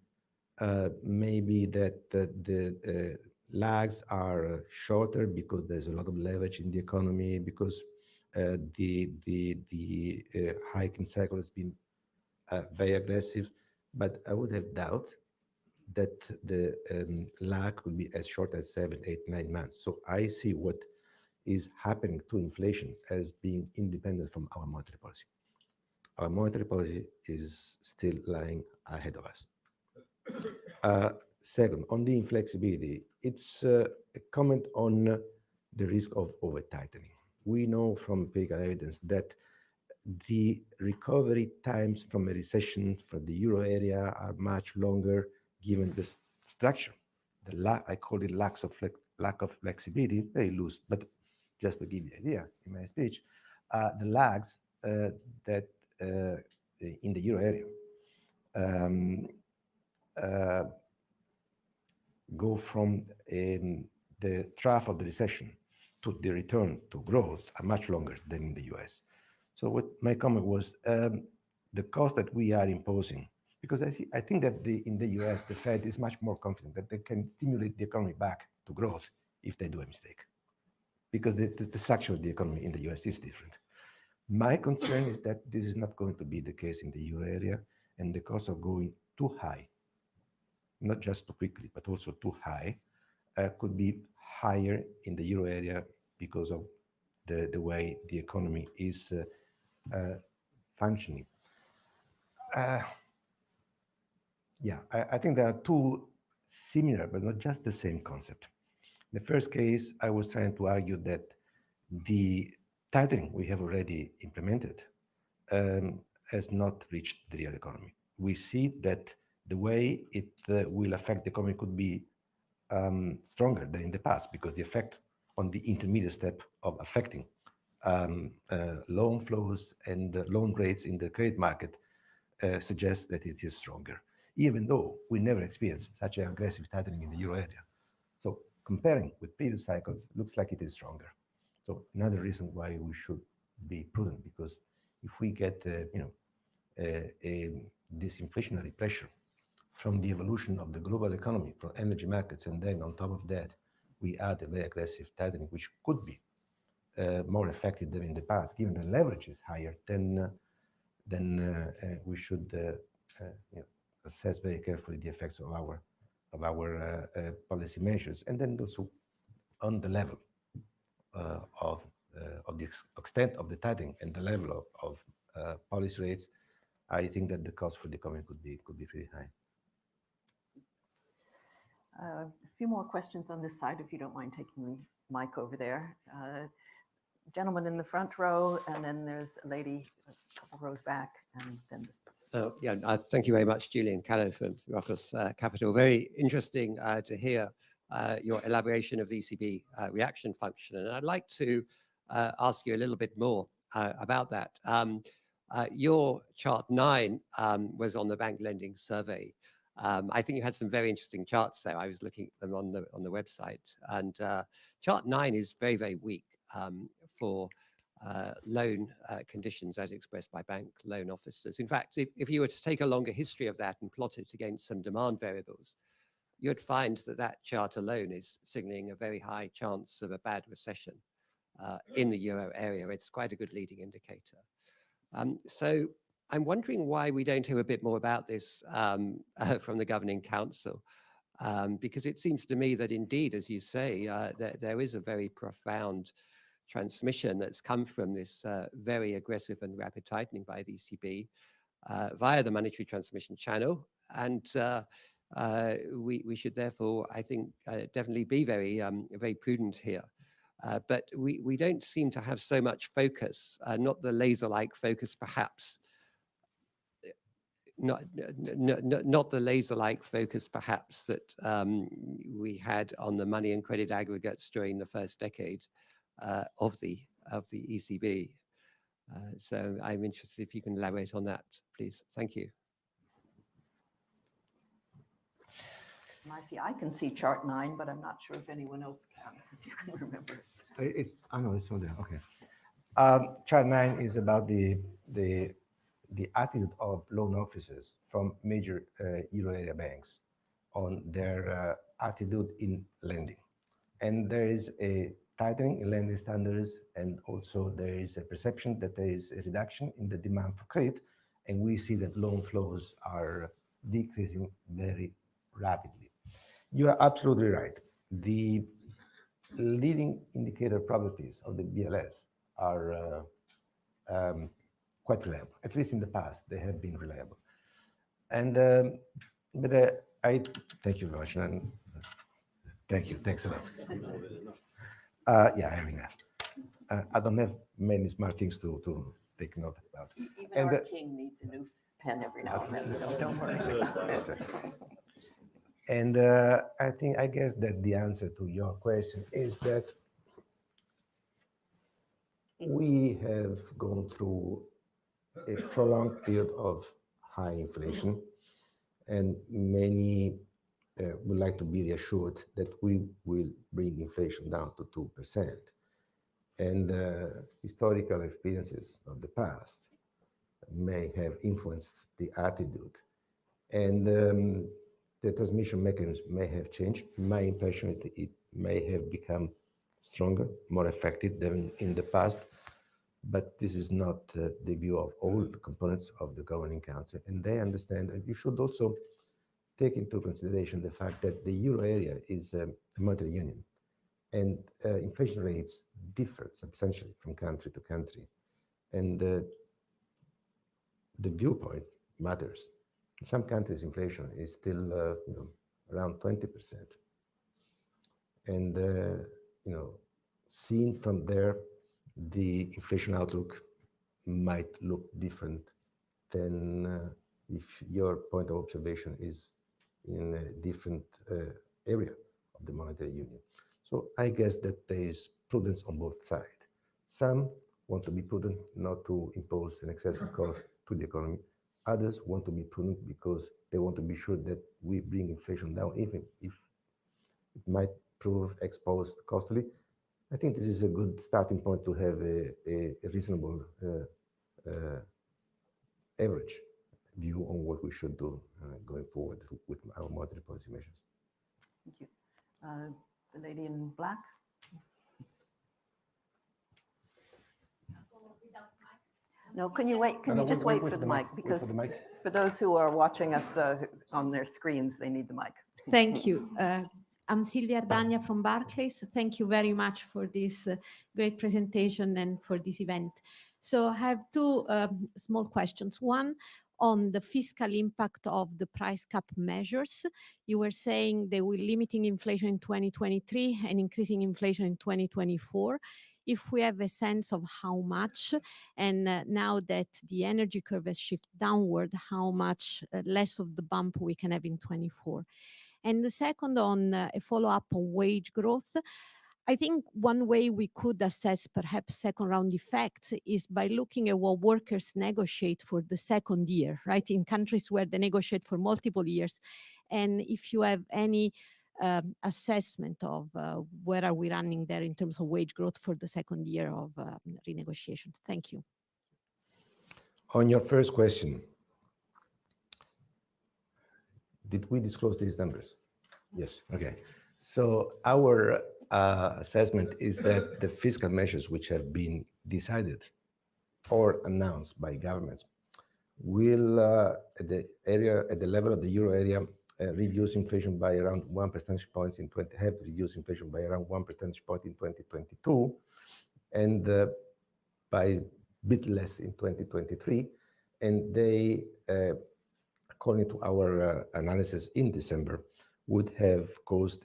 Maybe that the lags are shorter because there's a lot of leverage in the economy, because the hiking cycle has been very aggressive. But I would have doubt that the lag could be as short as 7, 8, 9 months. So I see what is happening to inflation as being independent from our monetary policy. Our monetary policy is still lying ahead of us. Second, on the inflexibility, it's a comment on the risk of over-tightening. We know from empirical evidence that the recovery times from a recession for the euro area are much longer given the structure. I call it lack of flexibility, very loose, but just to give you an idea in my speech, the lags that in the euro area go from the trough of the recession to the return to growth are much longer than in the US. So what my comment was, the cost that we are imposing, because I think that in the US, the Fed is much more confident that they can stimulate the economy back to growth if they do a mistake, because the structure of the economy in the US is different. My concern is that this is not going to be the case in the euro area, and the cost of going too high, not just too quickly, but also too high, could be higher in the euro area because of the way the economy is functioning. Yeah, I think there are two similar, but not just the same concept. The first case, I was trying to argue that the tightening we have already implemented has not reached the real economy. We see that the way it will affect the economy could be stronger than in the past, because the effect on the intermediate step of affecting loan flows and loan rates in the credit market suggests that it is stronger, even though we never experienced such an aggressive tightening in the euro area. So comparing with previous cycles, looks like it is stronger. So another reason why we should be prudent, because if we get disinflationary pressure from the evolution of the global economy, from energy markets, and then on top of that, we add a very aggressive tightening, which could be more effective than in the past, given the leverage is higher, then we should assess very carefully the effects of our policy measures, and then also on the level of the extent of the tightening and the level of policy rates. I think that the cost for the economy could be pretty high. A few more questions on this side, if you don't mind taking the mic over there. Gentleman in the front row, and then there's a lady a couple rows back, and then this person. Thank you very much, Julian Callow from Rocos Capital. Very interesting to hear your elaboration of the ECB reaction function. And I'd like to ask you a little bit more about that. Your chart 9 was on the bank lending survey. I think you had some very interesting charts there. I was looking at them on the website, and chart 9 is very, very weak for loan conditions as expressed by bank loan officers. In fact, if you were to take a longer history of that and plot it against some demand variables, you'd find that that chart alone is signaling a very high chance of a bad recession in the euro area. It's quite a good leading indicator. So I'm wondering why we don't hear a bit more about this from the Governing Council, because it seems to me that indeed, as you say, there is a very profound transmission that's come from this very aggressive and rapid tightening by the ECB via the monetary transmission channel. And we should therefore, I think, definitely be very, very prudent here. But we don't seem to have so much focus, not the laser-like focus, perhaps, not the laser-like focus, perhaps, that we had on the money and credit aggregates during the first decade of the ECB. So I'm interested if you can elaborate on that, please. Thank you. Marcy, I can see chart 9, but I'm not sure if anyone else can, if you can remember. I know it's on there. Okay. Chart 9 is about the attitude of loan officers from major euro area banks on their attitude in lending. And there is a tightening in lending standards, and also there is a perception that there is a reduction in the demand for credit, and we see that loan flows are decreasing very rapidly. You are absolutely right. The leading indicator probabilities of the BLS are quite reliable. At least in the past, they have been reliable. And I thank you very much, and thank you. Thanks a lot. Yeah, I have enough. I don't have many smart things to take note about. Even our king needs a new pen every now and then, so don't worry about it. And I guess that the answer to your question is that we have gone through a prolonged period of high inflation, and many would like to be reassured that we will bring inflation down to 2%. And historical experiences of the past may have influenced the attitude. And the transmission mechanism may have changed. My impression is it may have become stronger, more effective than in the past, but this is not the view of all the components of the Governing Council. And they understand that you should also take into consideration the fact that the euro area is a monetary union, and inflation rates differ substantially from country to country. And the viewpoint matters. In some countries, inflation is still around 20%. And seen from there, the inflation outlook might look different than if your point of observation is in a different area of the monetary union. So I guess that there is prudence on both sides. Some want to be prudent not to impose an excessive cost to the economy. Others want to be prudent because they want to be sure that we bring inflation down, even if it might prove exposed costly. I think this is a good starting point to have a reasonable average view on what we should do going forward with our monetary policy measures. Thank you. The lady in black. No, can you wait? Can you just wait for the mic? Because for those who are watching us on their screens, they need the mic. Thank you. I'm Silvia Ardagna from Barclays. Thank you very much for this great presentation and for this event. So I have two small questions. One, on the fiscal impact of the price cap measures. You were saying they were limiting inflation in 2023 and increasing inflation in 2024. If we have a sense of how much, and now that the energy curve has shifted downward, how much less of the bump we can have in 24. And the second, on a follow-up on wage growth, I think one way we could assess perhaps second round effects is by looking at what workers negotiate for the second year, right? In countries where they negotiate for multiple years. And if you have any assessment of where are we running there in terms of wage growth for the second year of renegotiation. Thank you. On your first question, did we disclose these numbers? Yes, okay. So our assessment is that the fiscal measures which have been decided or announced by governments will, at the level of the euro area, reduce inflation by around 1 percentage point in 20, have reduced inflation by around 1 percentage point in 2022, and by a bit less in 2023. And they, according to our analysis in December, would have caused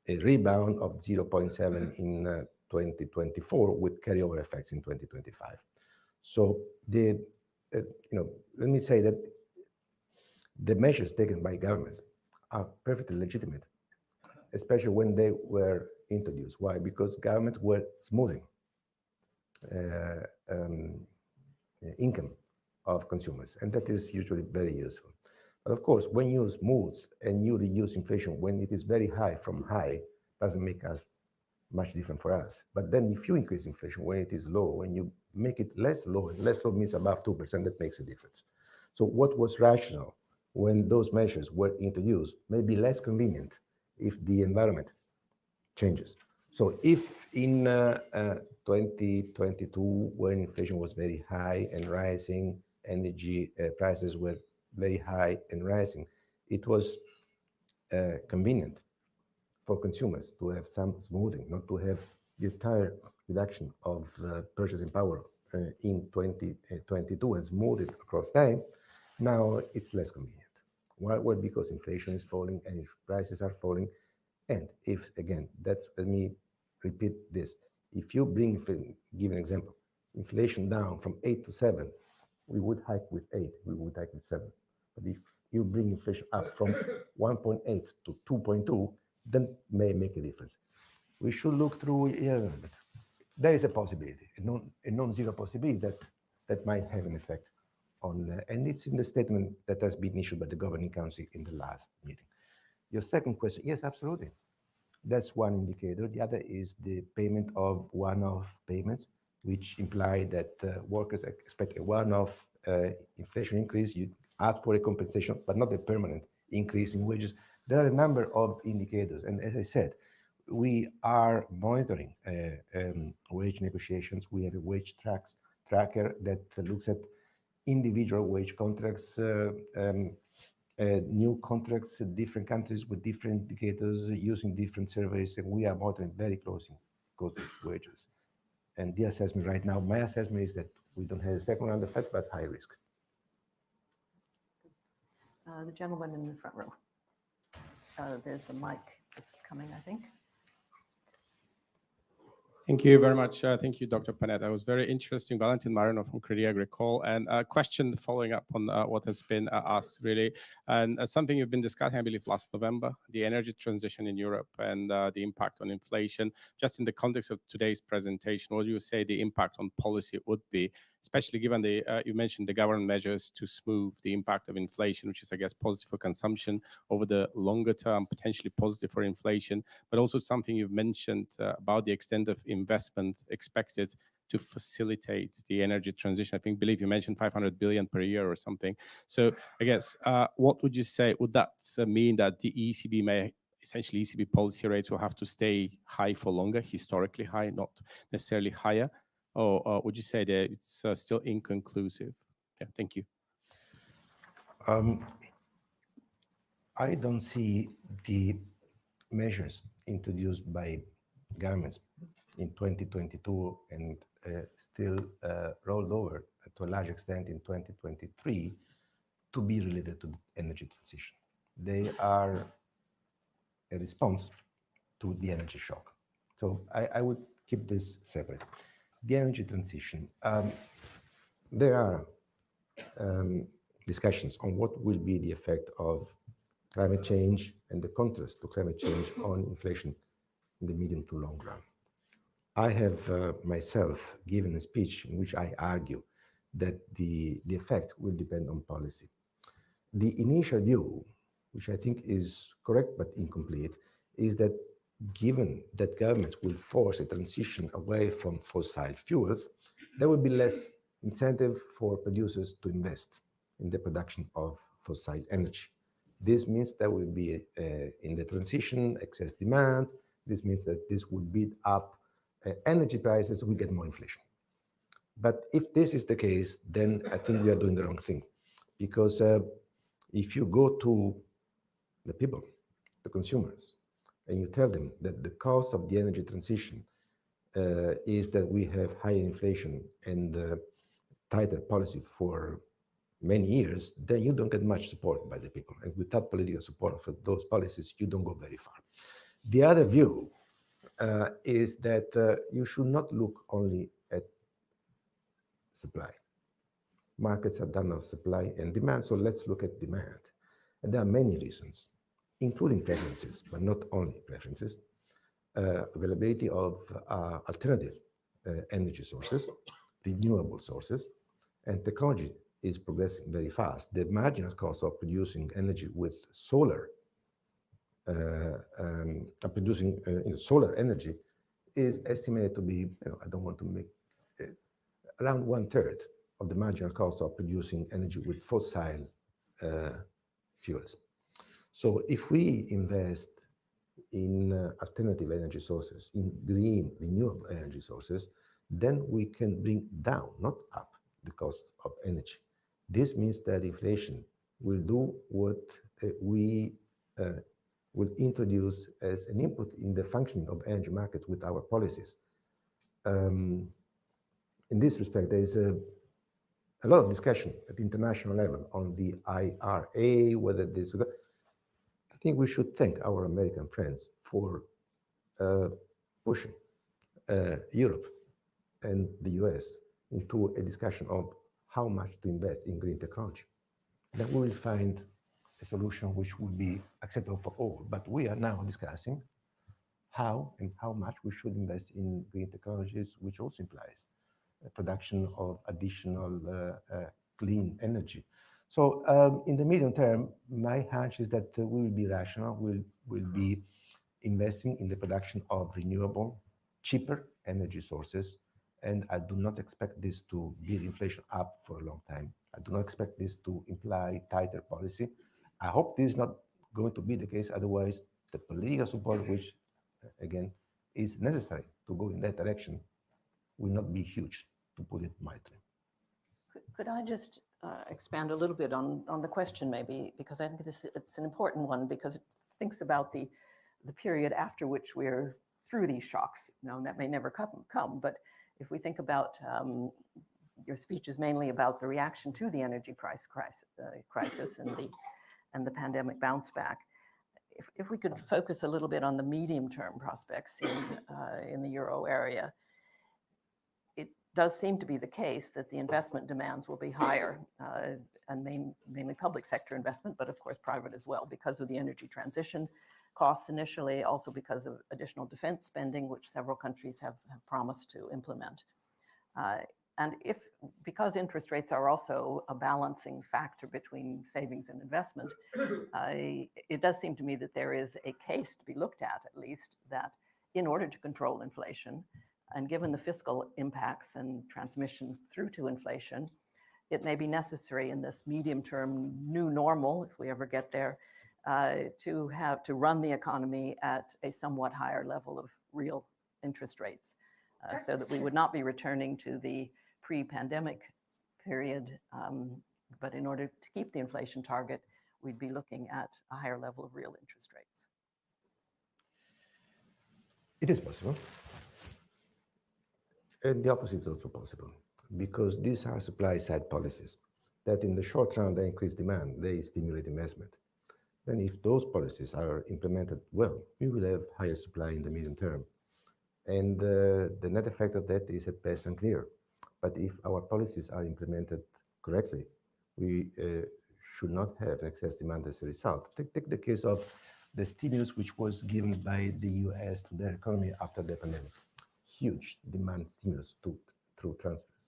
a rebound of 0.7 in 2024 with carryover effects in 2025. So let me say that the measures taken by governments are perfectly legitimate, especially when they were introduced. Why? Because governments were smoothing income of consumers, and that is usually very useful. But of course, when you smooth and you reduce inflation when it is very high from high, doesn't make us much different for us. But then if you increase inflation when it is low, when you make it less low, and less low means above 2%, that makes a difference. So what was rational when those measures were introduced may be less convenient if the environment changes. So if in 2022, when inflation was very high and rising, energy prices were very high and rising, it was convenient for consumers to have some smoothing, not to have the entire reduction of purchasing power in 2022 and smooth it across time. Now it's less convenient. Why? Well, because inflation is falling and prices are falling. And if, again, let me repeat this. If you give an example, inflation down from 8 to 7, we would hike with 8, we would hike with 7. But if you bring inflation up from 1.8 to 2.2, then may make a difference. We should look through, there is a possibility, a non-zero possibility that might have an effect on, and it's in the statement that has been issued by the Governing Council in the last meeting. Your second question, yes, absolutely. That's one indicator. The other is the payment of one-off payments, which imply that workers expect a one-off inflation increase. You ask for a compensation, but not a permanent increase in wages. There are a number of indicators. And as I said, we are monitoring wage negotiations. We have a wage tracker that looks at individual wage contracts, new contracts in different countries with different indicators using different surveys, and we are monitoring very closely wages. And the assessment right now, my assessment is that we don't have a second round effect, but high risk. The gentleman in the front row. There's a mic just coming, I think. Thank you very much. Thank you, Dr. Panetta. It was very interesting. Valentin Marino from Crédit Agricole. And a question following up on what has been asked, really. And something you've been discussing, I believe, last November, the energy transition in Europe and the impact on inflation. Just in the context of today's presentation, what do you say the impact on policy would be, especially given you mentioned the government measures to smooth the impact of inflation, which is, I guess, positive for consumption over the longer term, potentially positive for inflation, but also something you've mentioned about the extent of investment expected to facilitate the energy transition. I believe you mentioned 500 billion per year or something. So I guess, what would you say, would that mean that the ECB essentially ECB policy rates will have to stay high for longer, historically high, not necessarily higher? Or would you say that it's still inconclusive? Yeah, thank you. I don't see the measures introduced by governments in 2022 and still rolled over to a large extent in 2023 to be related to the energy transition. They are a response to the energy shock. So I would keep this separate. The energy transition. There are discussions on what will be the effect of climate change and the contrast to climate change on inflation in the medium to long run. I have myself given a speech in which I argue that the effect will depend on policy. The initial view, which I think is correct but incomplete, is that given that governments will force a transition away from fossil fuels, there will be less incentive for producers to invest in the production of fossil energy. This means there will be, in the transition, excess demand. This means that this will beat up energy prices, we get more inflation. But if this is the case, then I think we are doing the wrong thing. Because if you go to the people, the consumers, and you tell them that the cost of the energy transition is that we have higher inflation and tighter policy for many years, then you don't get much support by the people. And without political support for those policies, you don't go very far. The other view is that you should not look only at supply. Markets are done on supply and demand, so let's look at demand. And there are many reasons, including preferences, but not only preferences. Availability of alternative energy sources, renewable sources, and technology is progressing very fast. The marginal cost of producing energy with solar, solar energy is estimated to be, I don't want to make around 1/3 of the marginal cost of producing energy with fossil fuels. So if we invest in alternative energy sources, in green renewable energy sources, then we can bring down, not up, the cost of energy. This means that inflation will do what we will introduce as an input in the functioning of energy markets with our policies. In this respect, there is a lot of discussion at the international level on the IRA, whether this. I think we should thank our American friends for pushing Europe and the US into a discussion of how much to invest in green technology. Then we will find a solution which will be acceptable for all. But we are now discussing how and how much we should invest in green technologies, which also implies production of additional clean energy. So in the medium term, my hunch is that we will be rational, we'll be investing in the production of renewable, cheaper energy sources, and I do not expect this to beat inflation up for a long time. I do not expect this to imply tighter policy. I hope this is not going to be the case, otherwise the political support, which again is necessary to go in that direction, will not be huge, to put it mildly. Could I just expand a little bit on the question maybe, because I think it's an important one, because it thinks about the period after which we're through these shocks. Now, that may never come, but if we think about, your speech is mainly about the reaction to the energy price crisis and the pandemic bounce back. If we could focus a little bit on the medium-term prospects in the Euro area, it does seem to be the case that the investment demands will be higher, and mainly public sector investment, but of course private as well, because of the energy transition costs initially, also because of additional defense spending, which several countries have promised to implement. And because interest rates are also a balancing factor between savings and investment, it does seem to me that there is a case to be looked at least, that in order to control inflation, and given the fiscal impacts and transmission through to inflation, it may be necessary in this medium-term new normal, if we ever get there, to run the economy at a somewhat higher level of real interest rates, so that we would not be returning to the pre-pandemic period, but in order to keep the inflation target, we'd be looking at a higher level of real interest rates. It is possible. And the opposite is also possible, because these are supply-side policies that in the short run, they increase demand, they stimulate investment. Then if those policies are implemented well, we will have higher supply in the medium term. And the net effect of that is at best unclear. But if our policies are implemented correctly, we should not have excess demand as a result. Take the case of the stimulus which was given by the US to their economy after the pandemic. huge demand stimulus through transfers.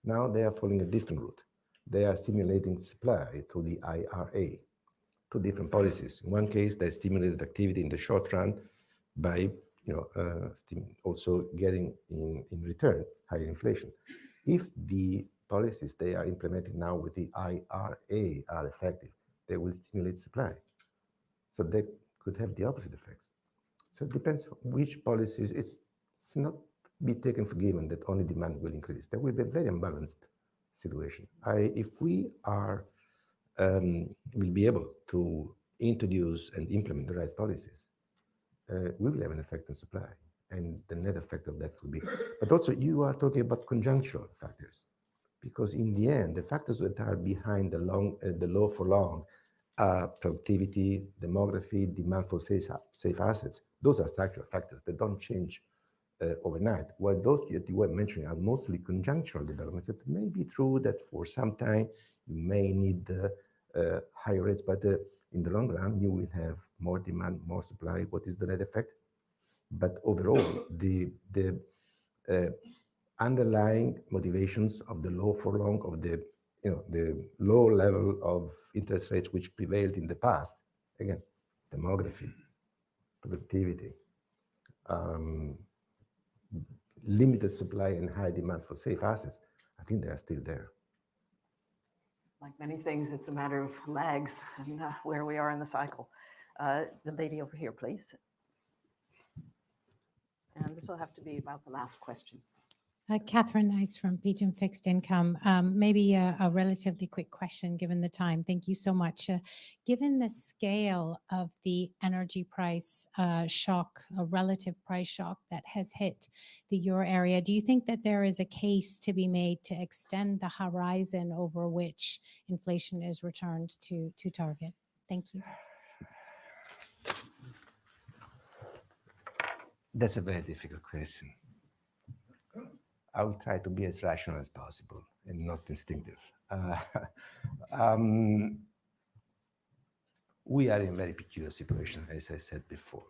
Now they are following a different route. They are stimulating supply through the IRA, two different policies. In one case, they stimulated activity in the short run by also getting in return higher inflation. If the policies they are implementing now with the IRA are effective, they will stimulate supply. So they could have the opposite effects. So it depends which policies. It's not be taken for given that only demand will increase. There will be a very unbalanced situation. If we are will be able to introduce and implement the right policies, we will have an effect on supply, and the net effect of that will be. But also, you are talking about conjunctural factors, because in the end, the factors that are behind the low for long, productivity, demography, demand for safe assets, those are structural factors that don't change overnight. While those that you were mentioning are mostly conjunctural developments, it may be true that for some time you may need higher rates, but in the long run, you will have more demand, more supply. What is the net effect? But overall, the underlying motivations of the low for long, of the low level of interest rates which prevailed in the past, again, demography, productivity, limited supply and high demand for safe assets, I think they are still there. Like many things, it's a matter of lags and where we are in the cycle. The lady over here, please. And this will have to be about the last question. Catherine Nice from Pigeon Fixed Income. Maybe a relatively quick question given the time. Thank you so much. Given the scale of the energy price shock, a relative price shock that has hit the euro area, do you think that there is a case to be made to extend the horizon over which inflation is returned to target? Thank you. That's a very difficult question. I will try to be as rational as possible and not instinctive. We are in a very peculiar situation, as I said before.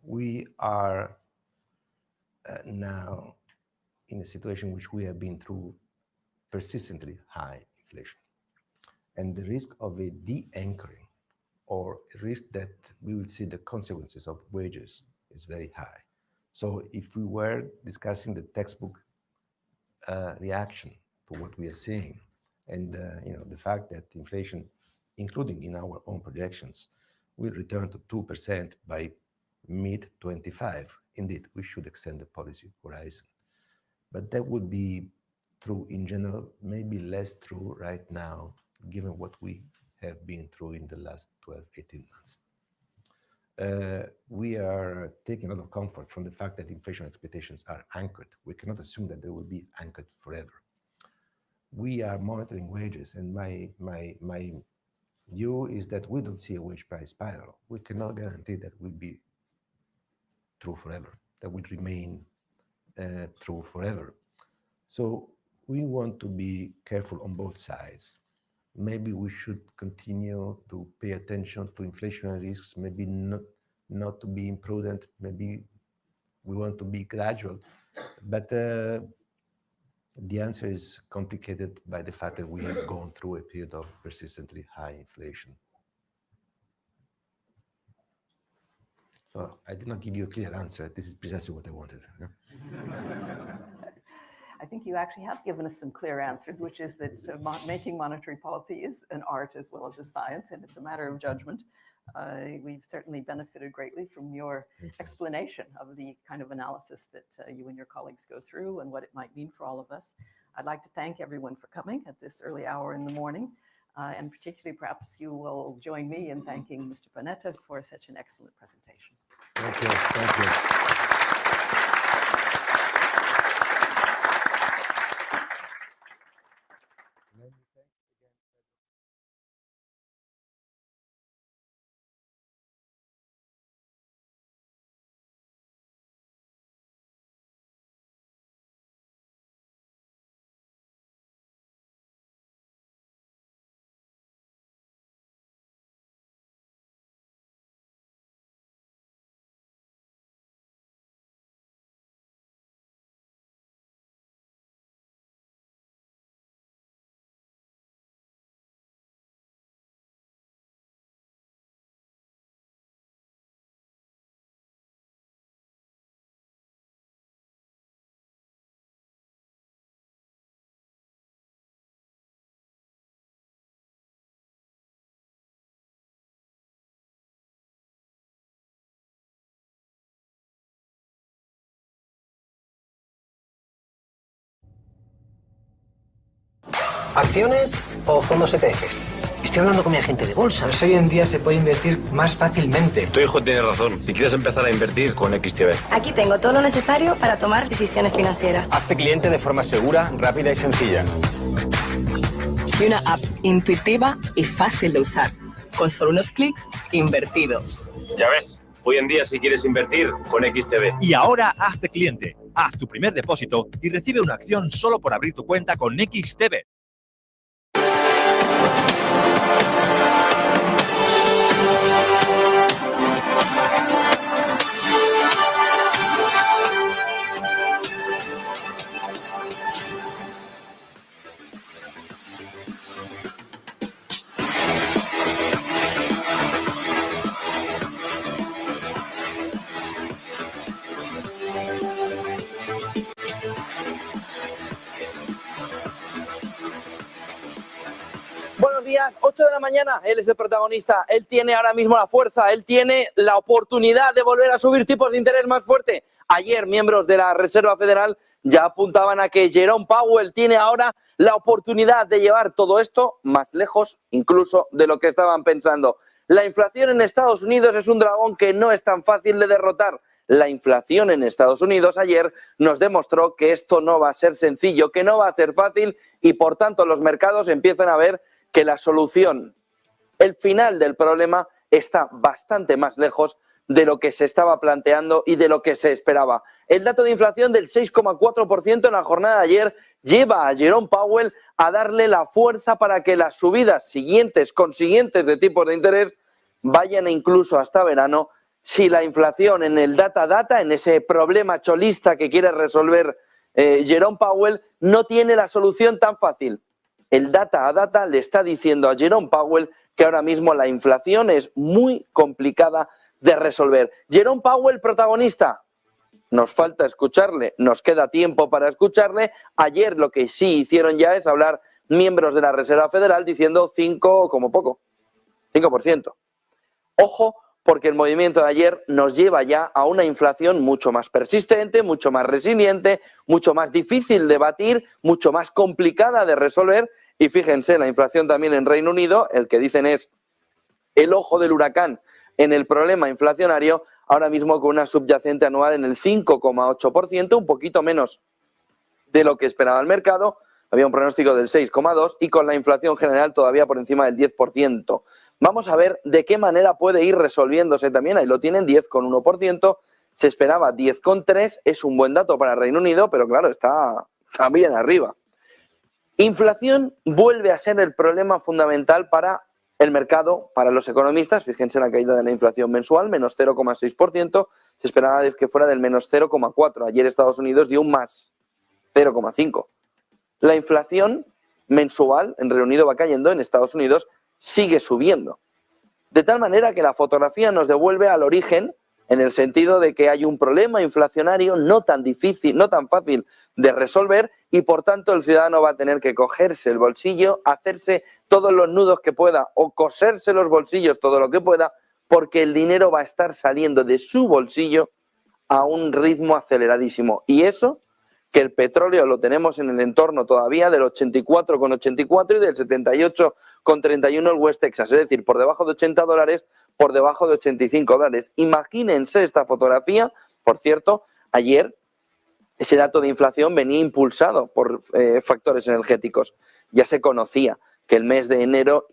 We are now in a situation which we have been through persistently high inflation. And the risk of a de-anchoring, or a risk that we will see the consequences of wages, is very high. So if we were discussing the textbook reaction to what we are seeing, and the fact that inflation, including in our own projections, will return to 2% by mid-25, indeed, we should extend the policy horizon. But that would be true in general, maybe less true right now, given what we have been through in the last 12, 18 months. We are taking a lot of comfort from the fact that inflation expectations are anchored. We cannot assume that they will be anchored forever. We are monitoring wages, and my view is that we don't see a wage price spiral. We cannot guarantee that will be true forever, that will remain true forever. So we want to be careful on both sides. Maybe we should continue to pay attention to inflationary risks, maybe not to be imprudent, maybe we want to be gradual. But the answer is complicated by the fact that we have gone through a period of persistently high inflation. So I did not give you a clear answer. This is precisely what I wanted. I think you actually have given us some clear answers, which is that making monetary policy is an art as well as a science, and it's a matter of judgment. We've certainly benefited greatly from your explanation of the kind of analysis that you and your colleagues go through and what it might mean for all of us. I'd like to thank everyone for coming at this early hour in the morning, and particularly perhaps you will join me in thanking Mr. Panetta for such an excellent presentation. Thank you. Thank you. ¿Acciones o fondos ETFs? Estoy hablando con mi agente de bolsa. Pues hoy en día se puede invertir más fácilmente. Tu hijo tiene razón. Si quieres empezar a invertir con XTB. Aquí tengo todo lo necesario para tomar decisiones financieras. Hazte cliente de forma segura, rápida y sencilla. Y una app intuitiva y fácil de usar. Con solo unos clics, invertido. Ya ves, hoy en día si quieres invertir con XTB. Y ahora hazte cliente. Haz tu primer depósito y recibe una acción solo por abrir tu cuenta con XTB. Buenos días, 8 de la mañana, él es el protagonista, él tiene ahora mismo la fuerza, él tiene la oportunidad de volver a subir tipos de interés más fuerte. Ayer, miembros de la Reserva Federal ya apuntaban a que Jerome Powell tiene ahora la oportunidad de llevar todo esto más lejos incluso de lo que estaban pensando. La inflación en Estados Unidos es un dragón que no es tan fácil de derrotar. La inflación en Estados Unidos ayer nos demostró que esto no va a ser sencillo, que no va a ser fácil y por tanto los mercados empiezan a ver que la solución, el final del problema, está bastante más lejos de lo que se estaba planteando y de lo que se esperaba. El dato de inflación del 6,4% en la jornada de ayer lleva a Jerome Powell a darle la fuerza para que las subidas consiguientes de tipos de interés vayan incluso hasta verano. Si la inflación en el data, en ese problema cholista que quiere resolver Jerome Powell, no tiene la solución tan fácil. El data le está diciendo a Jerome Powell que ahora mismo la inflación es muy complicada de resolver. Jerome Powell, protagonista. Nos falta escucharle, nos queda tiempo para escucharle. Ayer lo que sí hicieron ya es hablar miembros de la Reserva Federal diciendo 5 como poco, 5%. Ojo, porque el movimiento de ayer nos lleva ya a una inflación mucho más persistente, mucho más resiliente, mucho más difícil de batir, mucho más complicada de resolver. Y fíjense, la inflación también en Reino Unido, el que dicen es el ojo del huracán en el problema inflacionario, ahora mismo con una subyacente anual en el 5,8%, un poquito menos de lo que esperaba el mercado. Había un pronóstico del 6,2% y con la inflación general todavía por encima del 10%. Vamos a ver de qué manera puede ir resolviéndose también. Ahí lo tienen, 10,1%. Se esperaba 10,3%. Es un buen dato para Reino Unido, pero claro, está bien arriba. Inflación vuelve a ser el problema fundamental para el mercado, para los economistas. Fíjense en la caída de la inflación mensual, menos 0,6%. Se esperaba que fuera del menos 0,4%. Ayer Estados Unidos dio un más 0,5%. La inflación mensual en Reino Unido va cayendo, en Estados Unidos sigue subiendo. De tal manera que la fotografía nos devuelve al origen, en el sentido de que hay un problema inflacionario no tan difícil, no tan fácil de resolver y por tanto el ciudadano va a tener que cogerse el bolsillo, hacerse todos los nudos que pueda o coserse los bolsillos todo lo que pueda, porque el dinero va a estar saliendo de su bolsillo a un ritmo aceleradísimo. Y eso, que el petróleo lo tenemos en el entorno todavía del 84,84 y del 78,31 el West Texas, es decir, por debajo de $80, por debajo de $85. Imagínense esta fotografía. Por cierto, ayer ese dato de inflación venía impulsado por factores energéticos. Ya se conocía que el mes de enero